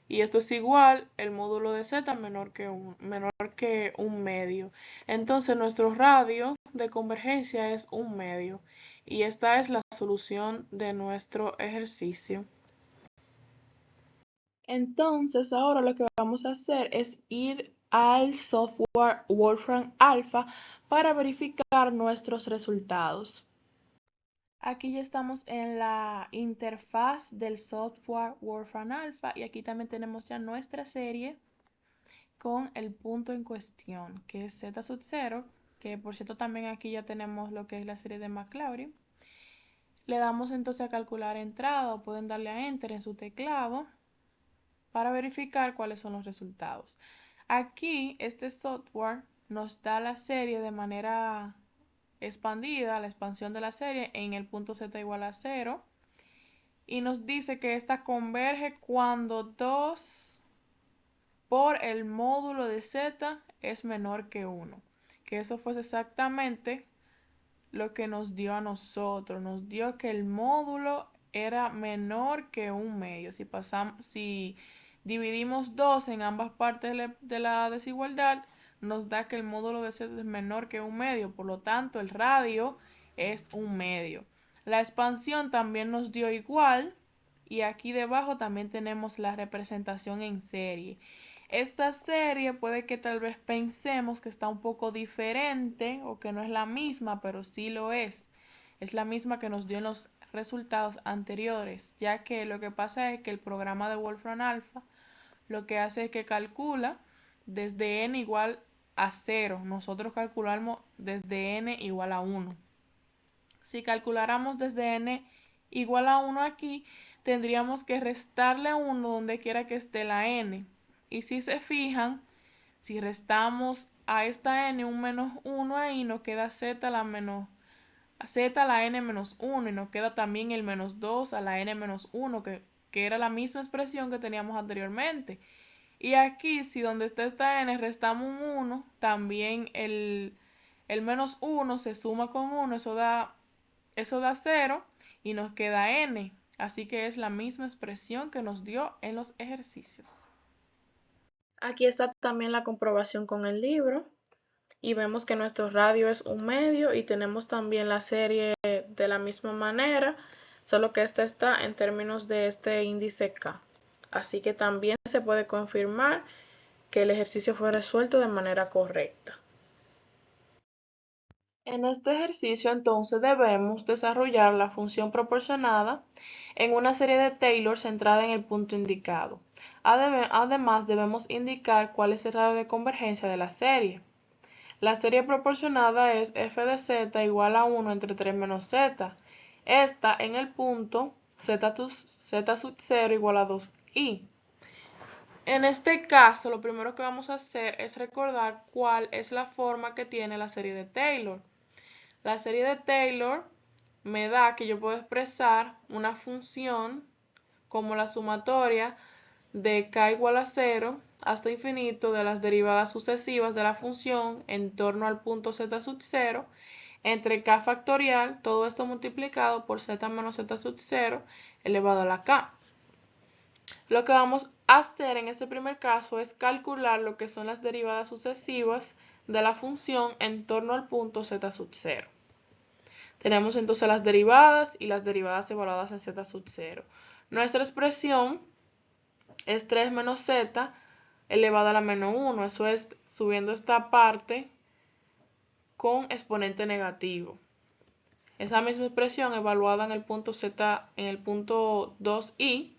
A: Y esto es igual el módulo de z menor que un medio. Entonces nuestro radio de convergencia es un medio. Y esta es la solución de nuestro ejercicio. Entonces ahora lo que vamos a hacer es ir al software Wolfram Alpha para verificar nuestros resultados. Aquí ya estamos en la interfaz del software Wolfram Alpha y aquí también tenemos ya nuestra serie con el punto en cuestión, que es z sub 0, que por cierto también aquí ya tenemos lo que es la serie de Maclaurin. Le damos entonces a calcular entrada o pueden darle a enter en su teclado para verificar cuáles son los resultados. Aquí este software nos da la serie de manera expandida, la expansión de la serie en el punto z igual a 0 y nos dice que esta converge cuando 2 por el módulo de z es menor que 1, que eso fue exactamente lo que nos dio a nosotros, nos dio que el módulo era menor que un medio. Si dividimos 2 en ambas partes de la desigualdad, nos da que el módulo de z es menor que un medio, por lo tanto el radio es un medio. La expansión también nos dio igual y aquí debajo también tenemos la representación en serie. Esta serie puede que tal vez pensemos que está un poco diferente o que no es la misma, pero sí lo es. Es la misma que nos dio en los resultados anteriores, ya que lo que pasa es que el programa de Wolfram Alpha lo que hace es que calcula desde n igual a 0. Nosotros calculamos desde n igual a 1. Si calculáramos desde n igual a 1 aquí, tendríamos que restarle 1 donde quiera que esté la n. Y si se fijan, si restamos a esta n un menos 1 ahí, nos queda z a la n menos 1 y nos queda también el menos 2 a la n menos 1, que era la misma expresión que teníamos anteriormente. Y aquí, si donde está esta n restamos un 1, también el menos 1 se suma con 1, eso da 0 y nos queda n. Así que es la misma expresión que nos dio en los ejercicios. Aquí está también la comprobación con el libro y vemos que nuestro radio es 1/2 y tenemos también la serie de la misma manera, solo que esta está en términos de este índice K. Así que también se puede confirmar que el ejercicio fue resuelto de manera correcta. En este ejercicio entonces debemos desarrollar la función proporcionada en una serie de Taylor centrada en el punto indicado. Además debemos indicar cuál es el radio de convergencia de la serie. La serie proporcionada es f de z igual a 1 entre 3 menos z. Esta en el punto z sub 0 igual a 2i. En este caso, lo primero que vamos a hacer es recordar cuál es la forma que tiene la serie de Taylor. La serie de Taylor me da que yo puedo expresar una función como la sumatoria de k igual a 0 hasta infinito de las derivadas sucesivas de la función en torno al punto z sub 0 entre k factorial, todo esto multiplicado por z menos z sub 0 elevado a la k. Lo que vamos a hacer en este primer caso es calcular lo que son las derivadas sucesivas de la función en torno al punto z sub 0. Tenemos entonces las derivadas y las derivadas evaluadas en z sub 0. Nuestra expresión es 3 menos z elevado a la menos 1. Eso es subiendo esta parte con exponente negativo. Esa misma expresión evaluada en el punto z, en el punto 2i,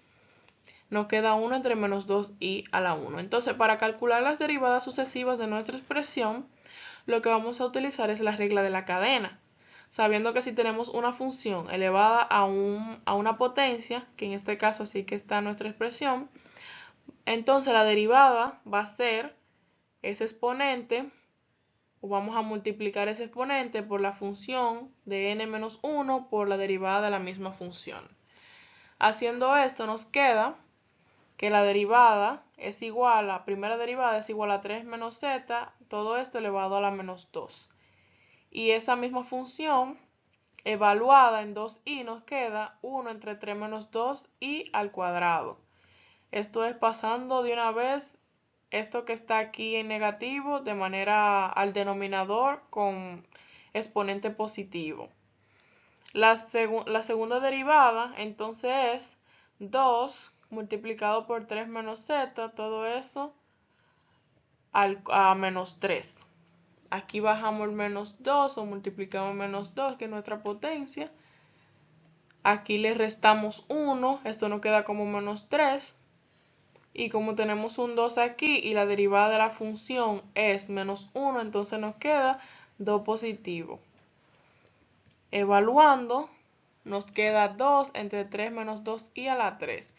A: nos queda 1 entre menos 2i a la 1. Entonces, para calcular las derivadas sucesivas de nuestra expresión, lo que vamos a utilizar es la regla de la cadena. Sabiendo que si tenemos una función elevada a una potencia, que en este caso así que está nuestra expresión, entonces la derivada va a ser ese exponente, o vamos a multiplicar ese exponente por la función de n menos 1 por la derivada de la misma función. Haciendo esto nos queda que la derivada es igual, la primera derivada es igual a 3 menos z, todo esto elevado a la menos 2. Y esa misma función evaluada en 2i nos queda 1 entre 3 menos 2i al cuadrado. Esto es pasando de una vez esto que está aquí en negativo de manera al denominador con exponente positivo. La segunda derivada entonces es 2 multiplicado por 3 menos z, todo eso a menos 3. Aquí bajamos el menos 2 o multiplicamos menos 2, que es nuestra potencia. Aquí le restamos 1, esto nos queda como menos 3. Y como tenemos un 2 aquí y la derivada de la función es menos 1, entonces nos queda 2 positivo. Evaluando, nos queda 2 entre 3 menos 2i a la 3.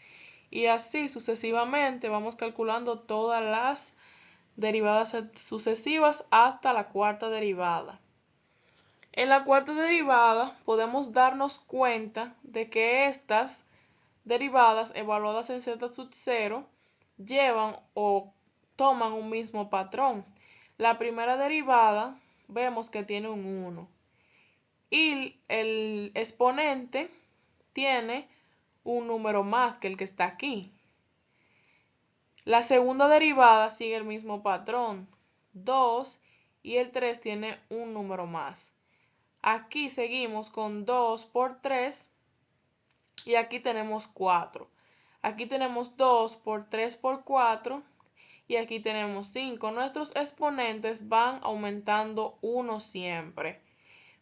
A: Y así sucesivamente vamos calculando todas las derivadas sucesivas hasta la cuarta derivada. En la cuarta derivada podemos darnos cuenta de que estas derivadas evaluadas en z sub 0 llevan o toman un mismo patrón. La primera derivada vemos que tiene un 1 y el exponente tiene un número más que el que está aquí. La segunda derivada sigue el mismo patrón, 2, y el 3 tiene un número más. Aquí seguimos con 2 por 3 y aquí tenemos 4. Aquí tenemos 2 por 3 por 4 y aquí tenemos 5. Nuestros exponentes van aumentando 1 siempre.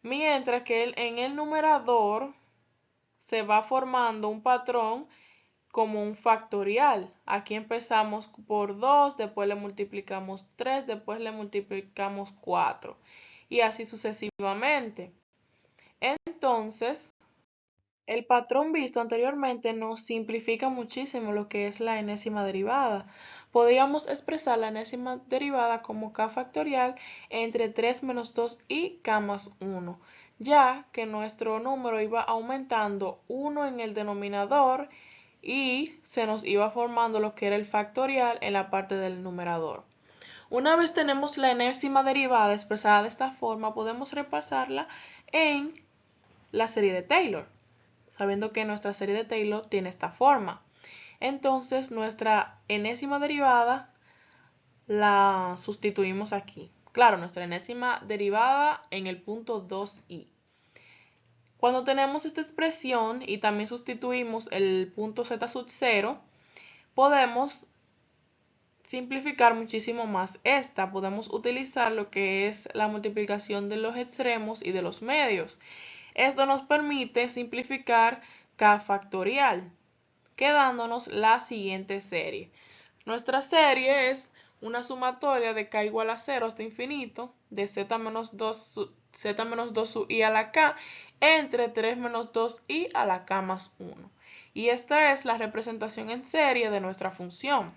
A: Mientras que en el numerador se va formando un patrón como un factorial. Aquí empezamos por 2, después le multiplicamos 3, después le multiplicamos 4 y así sucesivamente. Entonces, el patrón visto anteriormente nos simplifica muchísimo lo que es la enésima derivada, podríamos expresar la enésima derivada como k factorial entre 3 menos 2i k más 1, ya que nuestro número iba aumentando 1 en el denominador y se nos iba formando lo que era el factorial en la parte del numerador. Una vez tenemos la enésima derivada expresada de esta forma, podemos repasarla en la serie de Taylor, sabiendo que nuestra serie de Taylor tiene esta forma. Entonces nuestra enésima derivada la sustituimos aquí. Claro, nuestra enésima derivada en el punto 2i. Cuando tenemos esta expresión y también sustituimos el punto z sub 0, podemos simplificar muchísimo más esta. Podemos utilizar lo que es la multiplicación de los extremos y de los medios. Esto nos permite simplificar k factorial, quedándonos la siguiente serie. Nuestra serie es una sumatoria de k igual a 0 hasta infinito de z menos 2 sub i a la k entre 3 menos 2i a la k más 1. Y esta es la representación en serie de nuestra función.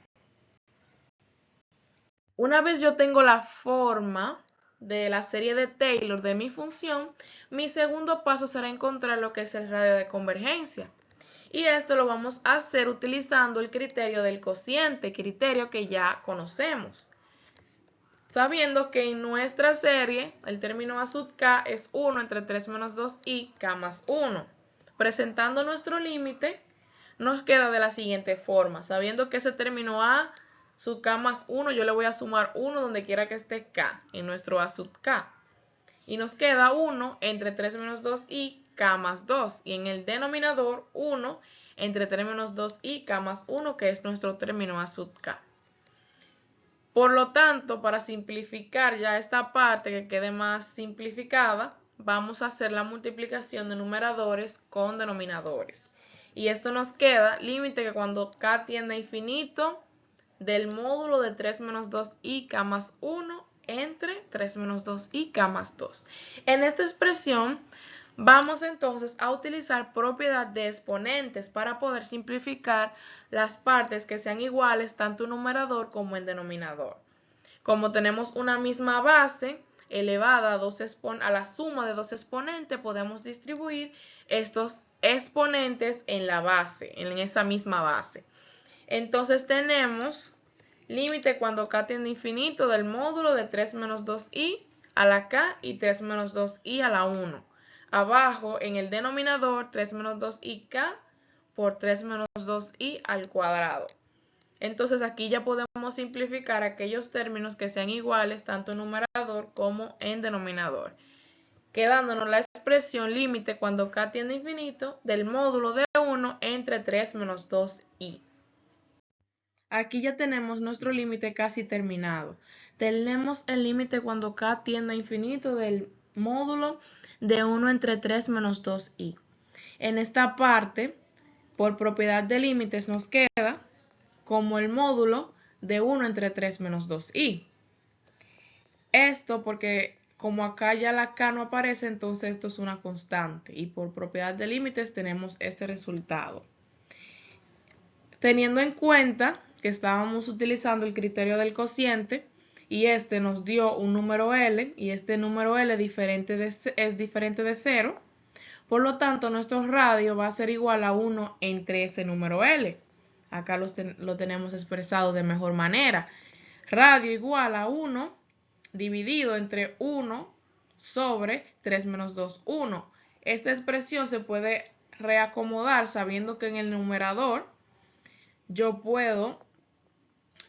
A: Una vez yo tengo la forma de la serie de Taylor de mi función, mi segundo paso será encontrar lo que es el radio de convergencia. Y esto lo vamos a hacer utilizando el criterio del cociente, criterio que ya conocemos. Sabiendo que en nuestra serie el término a sub k es 1 entre 3 menos 2i k más 1. Presentando nuestro límite, nos queda de la siguiente forma. Sabiendo que ese término a sub k más 1, yo le voy a sumar 1 donde quiera que esté k, en nuestro a sub k. Y nos queda 1 entre 3 menos 2i k más 2. Y en el denominador 1 entre 3 menos 2i k más 1, que es nuestro término a sub k. Por lo tanto, para simplificar ya esta parte que quede más simplificada, vamos a hacer la multiplicación de numeradores con denominadores. Y esto nos queda límite que cuando k tiende a infinito del módulo de 3 menos 2i k más 1 entre 3 menos 2i k más 2. En esta expresión vamos entonces a utilizar propiedad de exponentes para poder simplificar las partes que sean iguales tanto en numerador como en denominador. Como tenemos una misma base elevada a la suma de dos exponentes, podemos distribuir estos exponentes en la base, en esa misma base. Entonces tenemos límite cuando k tiende a infinito del módulo de 3 menos 2i a la k y 3 menos 2i a la 1. Abajo en el denominador 3 menos 2ik por 3 menos 2i al cuadrado. Entonces aquí ya podemos simplificar aquellos términos que sean iguales tanto en numerador como en denominador, quedándonos la expresión límite cuando k tiende a infinito del módulo de 1 entre 3 menos 2i. Aquí ya tenemos nuestro límite casi terminado. Tenemos el límite cuando k tiende a infinito del módulo de 1 entre 3 menos 2i. En esta parte, por propiedad de límites, nos queda como el módulo de 1 entre 3 menos 2i. Esto porque como acá ya la k no aparece, entonces esto es una constante. Y por propiedad de límites tenemos este resultado. Teniendo en cuenta que estábamos utilizando el criterio del cociente y este nos dio un número L y este número L es diferente de 0, por lo tanto nuestro radio va a ser igual a 1 entre ese número L. Acá lo tenemos expresado de mejor manera. Radio igual a 1 dividido entre 1 sobre 3 menos 2, 1. Esta expresión se puede reacomodar sabiendo que en el numerador yo puedo,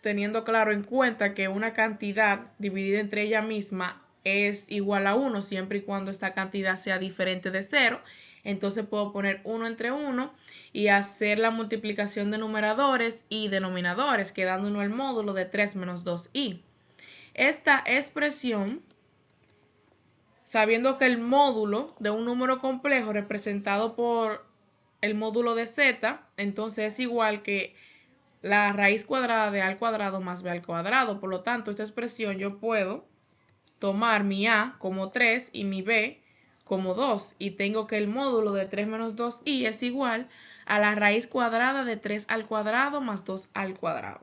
A: teniendo claro en cuenta que una cantidad dividida entre ella misma es igual a 1 siempre y cuando esta cantidad sea diferente de 0. Entonces puedo poner 1 entre 1 y hacer la multiplicación de numeradores y denominadores, quedándonos el módulo de 3 menos 2i. Esta expresión, sabiendo que el módulo de un número complejo representado por el módulo de z, entonces es igual que la raíz cuadrada de a al cuadrado más b al cuadrado. Por lo tanto, esta expresión yo puedo tomar mi a como 3 y mi b como 2. Y tengo que el módulo de 3 menos 2i es igual a la raíz cuadrada de 3 al cuadrado más 2 al cuadrado.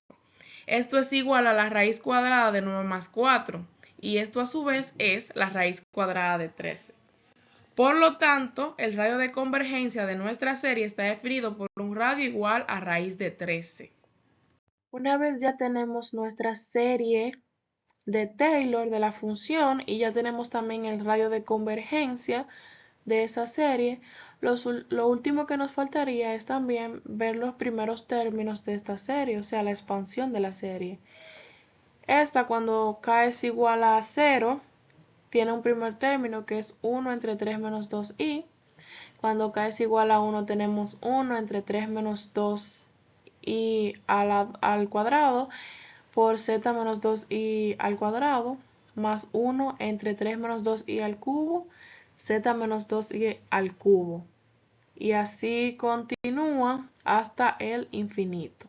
A: Esto es igual a la raíz cuadrada de 9 más 4 y esto a su vez es la raíz cuadrada de 13. Por lo tanto, el radio de convergencia de nuestra serie está definido por un radio igual a raíz de 13. Una vez ya tenemos nuestra serie de Taylor de la función y ya tenemos también el radio de convergencia de esa serie, lo último que nos faltaría es también ver los primeros términos de esta serie, o sea, la expansión de la serie. Esta, cuando k es igual a 0, tiene un primer término que es 1 entre 3 menos 2i. Cuando k es igual a 1 tenemos 1 entre 3 menos 2i al cuadrado por z menos 2i al cuadrado más 1 entre 3 menos 2i al cubo, z menos 2i al cubo. Y así continúa hasta el infinito.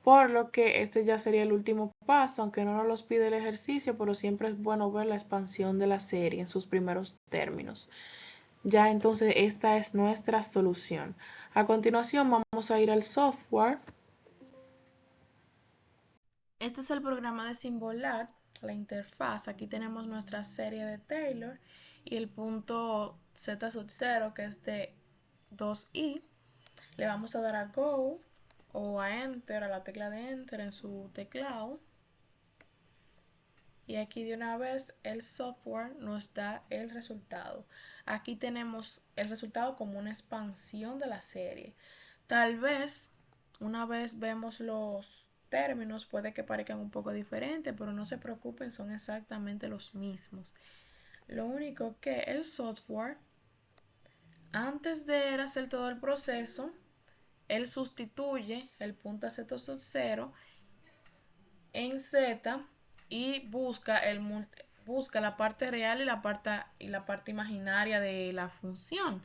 A: Por lo que este ya sería el último paso, aunque no nos los pide el ejercicio, pero siempre es bueno ver la expansión de la serie en sus primeros términos. Ya entonces esta es nuestra solución. A continuación vamos a ir al software. Este es el programa de Symbolab, la interfaz. Aquí tenemos nuestra serie de Taylor y el punto z sub 0 que es de 2i. Le vamos a dar a Go o a Enter, a la tecla de Enter en su teclado. Y aquí de una vez el software nos da el resultado. Aquí tenemos el resultado como una expansión de la serie. Tal vez una vez vemos los términos puede que parezcan un poco diferentes, pero no se preocupen, son exactamente los mismos. Lo único que el software, antes de hacer todo el proceso, él sustituye el punto z sub 0 en z y busca la parte real y la parte imaginaria de la función.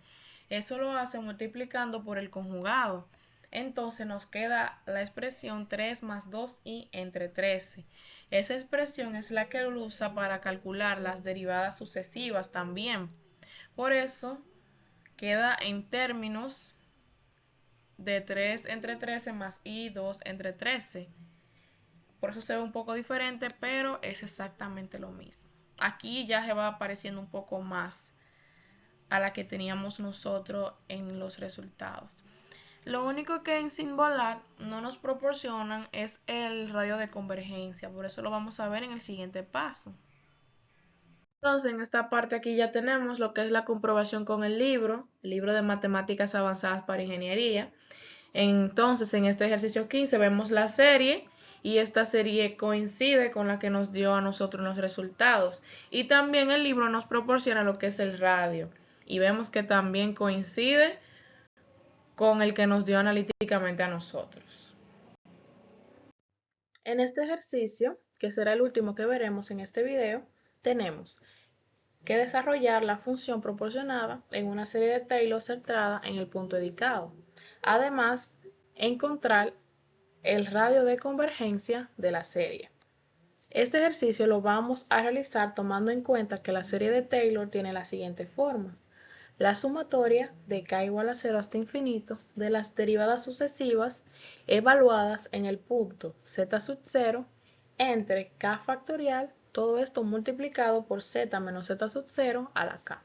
A: Eso lo hace multiplicando por el conjugado. Entonces nos queda la expresión 3 más 2i entre 13. Esa expresión es la que él usa para calcular las derivadas sucesivas también. Por eso queda en términos de 3 entre 13 más i 2 entre 13. Por eso se ve un poco diferente, pero es exactamente lo mismo. Aquí ya se va apareciendo un poco más a la que teníamos nosotros en los resultados. Lo único que en Symbolab no nos proporcionan es el radio de convergencia, por eso lo vamos a ver en el siguiente paso. Entonces, en esta parte aquí ya tenemos lo que es la comprobación con el libro de Matemáticas Avanzadas para Ingeniería. Entonces, en este ejercicio 15 vemos la serie y esta serie coincide con la que nos dio a nosotros los resultados. Y también el libro nos proporciona lo que es el radio. Y vemos que también coincide con el que nos dio analíticamente a nosotros. En este ejercicio, que será el último que veremos en este video, tenemos que desarrollar la función proporcionada en una serie de Taylor centrada en el punto indicado. Además, encontrar el radio de convergencia de la serie. Este ejercicio lo vamos a realizar tomando en cuenta que la serie de Taylor tiene la siguiente forma. La sumatoria de k igual a 0 hasta infinito de las derivadas sucesivas evaluadas en el punto z sub 0 entre k factorial, todo esto multiplicado por z menos z sub 0 a la k.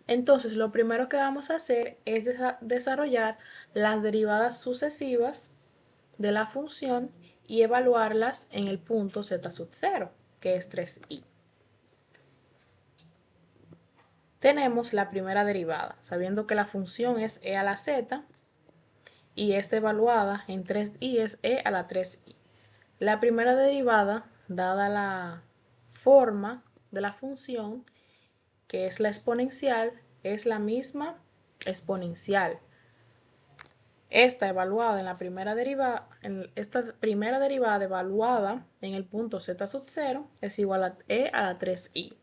A: Entonces, lo primero que vamos a hacer es desarrollar las derivadas sucesivas de la función y evaluarlas en el punto z sub 0, que es 3i. Tenemos la primera derivada, sabiendo que la función es e a la z y esta evaluada en 3i es e a la 3i. La primera derivada, dada la forma de la función, que es la exponencial, es la misma exponencial. Esta evaluada en la primera derivada, evaluada en el punto z sub 0 es igual a e a la 3i.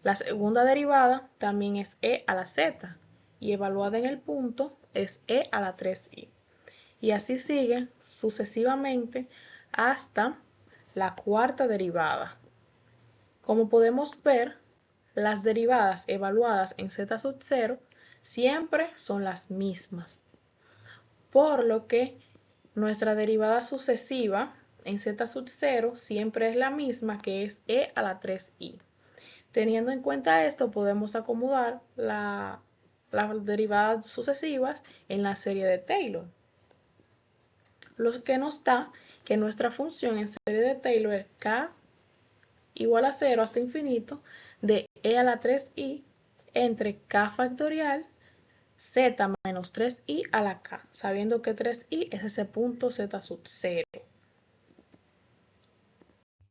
A: La segunda derivada también es e a la z y evaluada en el punto es e a la 3i. Y así sigue sucesivamente hasta la cuarta derivada. Como podemos ver, las derivadas evaluadas en z sub 0 siempre son las mismas. Por lo que nuestra derivada sucesiva en z sub 0 siempre es la misma, que es e a la 3i. Teniendo en cuenta esto, podemos acomodar las derivadas sucesivas en la serie de Taylor. Lo que nos da que nuestra función en serie de Taylor es k igual a 0 hasta infinito de e a la 3i entre k factorial z menos 3i a la k, sabiendo que 3i es ese punto z sub 0.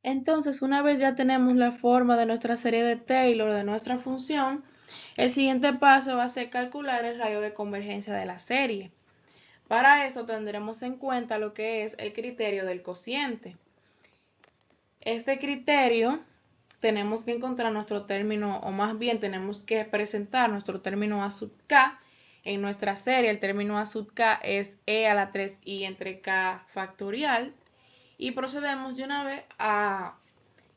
A: Entonces, una vez ya tenemos la forma de nuestra serie de Taylor, de nuestra función, el siguiente paso va a ser calcular el radio de convergencia de la serie. Para eso tendremos en cuenta lo que es el criterio del cociente. Este criterio tenemos que encontrar nuestro término, o más bien tenemos que presentar nuestro término a sub k. En nuestra serie el término a sub k es e a la 3i entre k factorial. Y procedemos de una vez a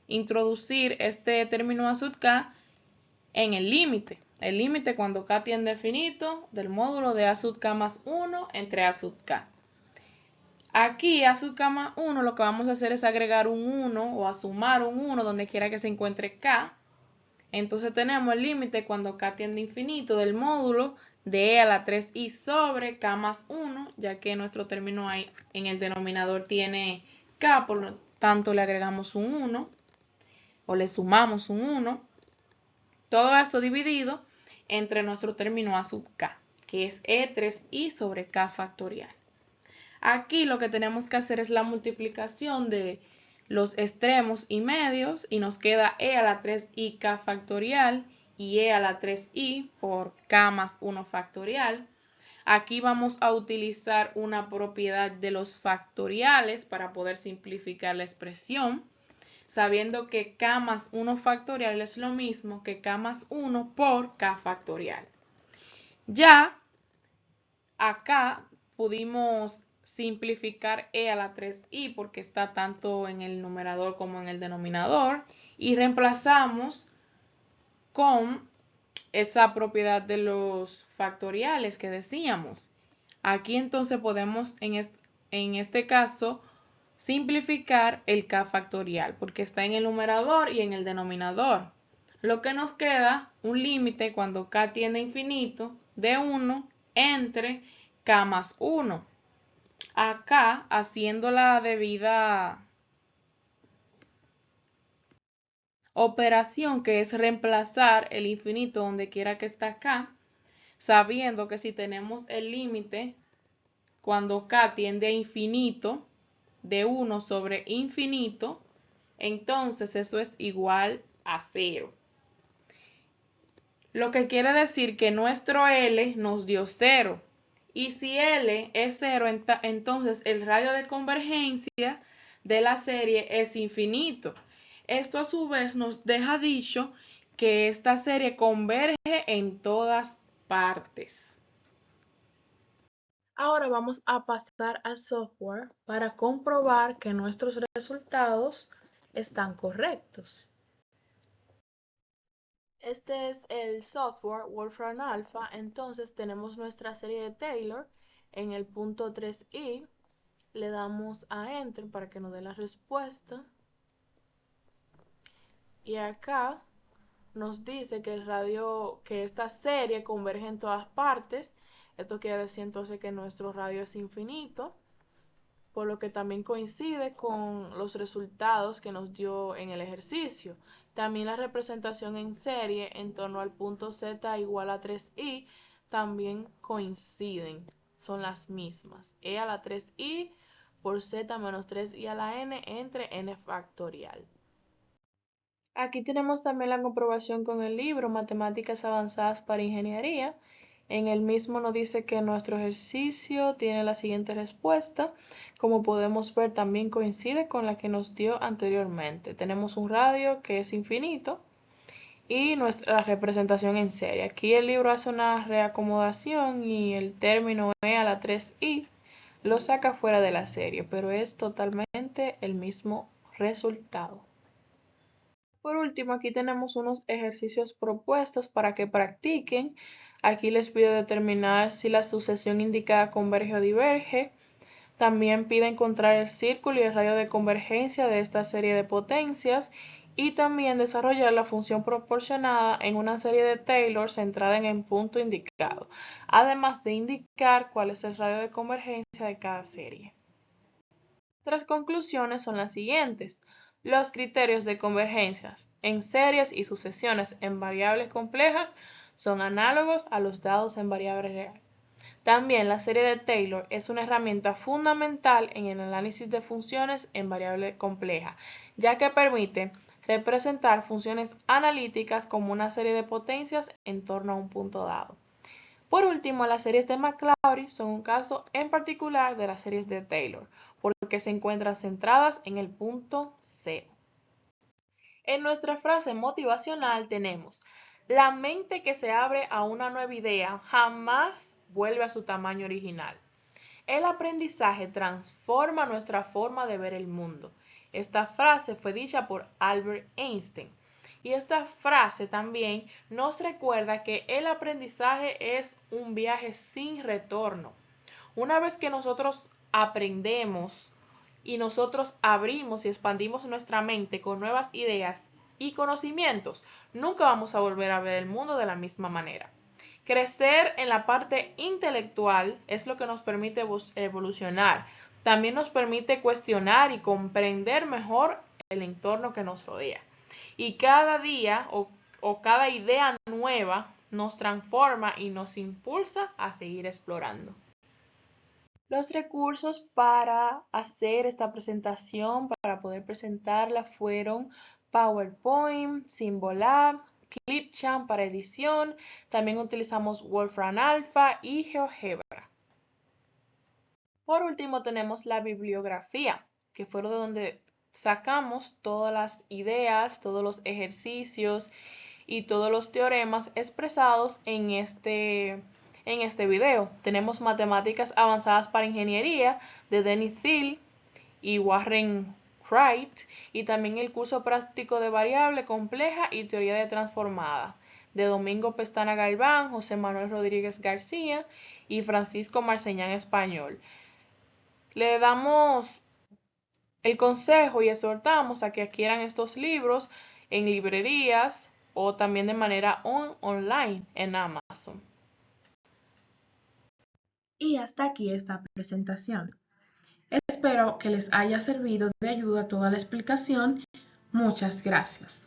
A: introducir este término a sub k en el límite. El límite cuando k tiende a infinito del módulo de a sub k más 1 entre a sub k. Aquí a sub k más 1 lo que vamos a hacer es agregar un 1 o a sumar un 1 donde quiera que se encuentre k. Entonces tenemos el límite cuando k tiende a infinito del módulo de e a la 3i sobre k más 1, ya que nuestro término ahí en el denominador tiene k, por lo tanto le agregamos un 1 o le sumamos un 1. Todo esto dividido entre nuestro término a sub k, que es e3i sobre k factorial. Aquí lo que tenemos que hacer es la multiplicación de los extremos y medios y nos queda e a la 3i k factorial y e a la 3i por k más 1 factorial. Aquí vamos a utilizar una propiedad de los factoriales para poder simplificar la expresión, sabiendo que k más 1 factorial es lo mismo que k más 1 por k factorial. Ya acá pudimos simplificar e a la 3i porque está tanto en el numerador como en el denominador y reemplazamos con esa propiedad de los factoriales que decíamos. Aquí entonces podemos en este caso simplificar el k factorial porque está en el numerador y en el denominador. Lo que nos queda un límite cuando k tiende a infinito de 1 entre k más 1. Acá, haciendo la debida operación, que es reemplazar el infinito donde quiera que está k, sabiendo que si tenemos el límite cuando k tiende a infinito de 1 sobre infinito, entonces eso es igual a 0. Lo que quiere decir que nuestro L nos dio 0. Y si L es 0, entonces el radio de convergencia de la serie es infinito. Esto a su vez nos deja dicho que esta serie converge en todas partes. Ahora vamos a pasar al software para comprobar que nuestros resultados están correctos. Este es el software Wolfram Alpha. Entonces tenemos nuestra serie de Taylor en el punto 3i. Le damos a Enter para que nos dé la respuesta. Y acá nos dice que que esta serie converge en todas partes. Esto quiere decir entonces que nuestro radio es infinito, por lo que también coincide con los resultados que nos dio en el ejercicio. También la representación en serie en torno al punto z igual a 3i también coinciden, son las mismas. E a la 3i por z menos 3i a la n entre n factorial. Aquí tenemos también la comprobación con el libro Matemáticas Avanzadas para Ingeniería. En el mismo nos dice que nuestro ejercicio tiene la siguiente respuesta. Como podemos ver, también coincide con la que nos dio anteriormente. Tenemos un radio que es infinito y nuestra representación en serie. Aquí el libro hace una reacomodación y el término e a la 3i lo saca fuera de la serie, pero es totalmente el mismo resultado. Por último, aquí tenemos unos ejercicios propuestos para que practiquen. Aquí les pido determinar si la sucesión indicada converge o diverge. También pide encontrar el círculo y el radio de convergencia de esta serie de potencias y también desarrollar la función proporcionada en una serie de Taylor centrada en el punto indicado, además de indicar cuál es el radio de convergencia de cada serie. Nuestras conclusiones son las siguientes. Los criterios de convergencia en series y sucesiones en variables complejas son análogos a los dados en variable real. También la serie de Taylor es una herramienta fundamental en el análisis de funciones en variable compleja, ya que permite representar funciones analíticas como una serie de potencias en torno a un punto dado. Por último, las series de Maclaurin son un caso en particular de las series de Taylor, porque se encuentran centradas en el punto cero. En nuestra frase motivacional tenemos: la mente que se abre a una nueva idea jamás vuelve a su tamaño original. El aprendizaje transforma nuestra forma de ver el mundo. Esta frase fue dicha por Albert Einstein. Y esta frase también nos recuerda que el aprendizaje es un viaje sin retorno. Una vez que nosotros aprendemos y nosotros abrimos y expandimos nuestra mente con nuevas ideas y conocimientos, nunca vamos a volver a ver el mundo de la misma manera. Crecer en la parte intelectual es lo que nos permite evolucionar. También nos permite cuestionar y comprender mejor el entorno que nos rodea. Y cada día o cada idea nueva nos transforma y nos impulsa a seguir explorando. Los recursos para hacer esta presentación, para poder presentarla, fueron PowerPoint, Symbolab, Clipchamp para edición, también utilizamos Wolfram Alpha y GeoGebra. Por último tenemos la bibliografía, que fue de donde sacamos todas las ideas, todos los ejercicios y todos los teoremas expresados en este video. Tenemos Matemáticas Avanzadas para Ingeniería de Dennis Thiel y Warren Wright, y también el curso práctico de variable compleja y teoría de transformada de Domingo Pestana Galván, José Manuel Rodríguez García y Francisco Marceñán Español. Le damos el consejo y exhortamos a que adquieran estos libros en librerías o también de manera online en Amazon. Y hasta aquí esta presentación. Espero que les haya servido de ayuda toda la explicación. Muchas gracias.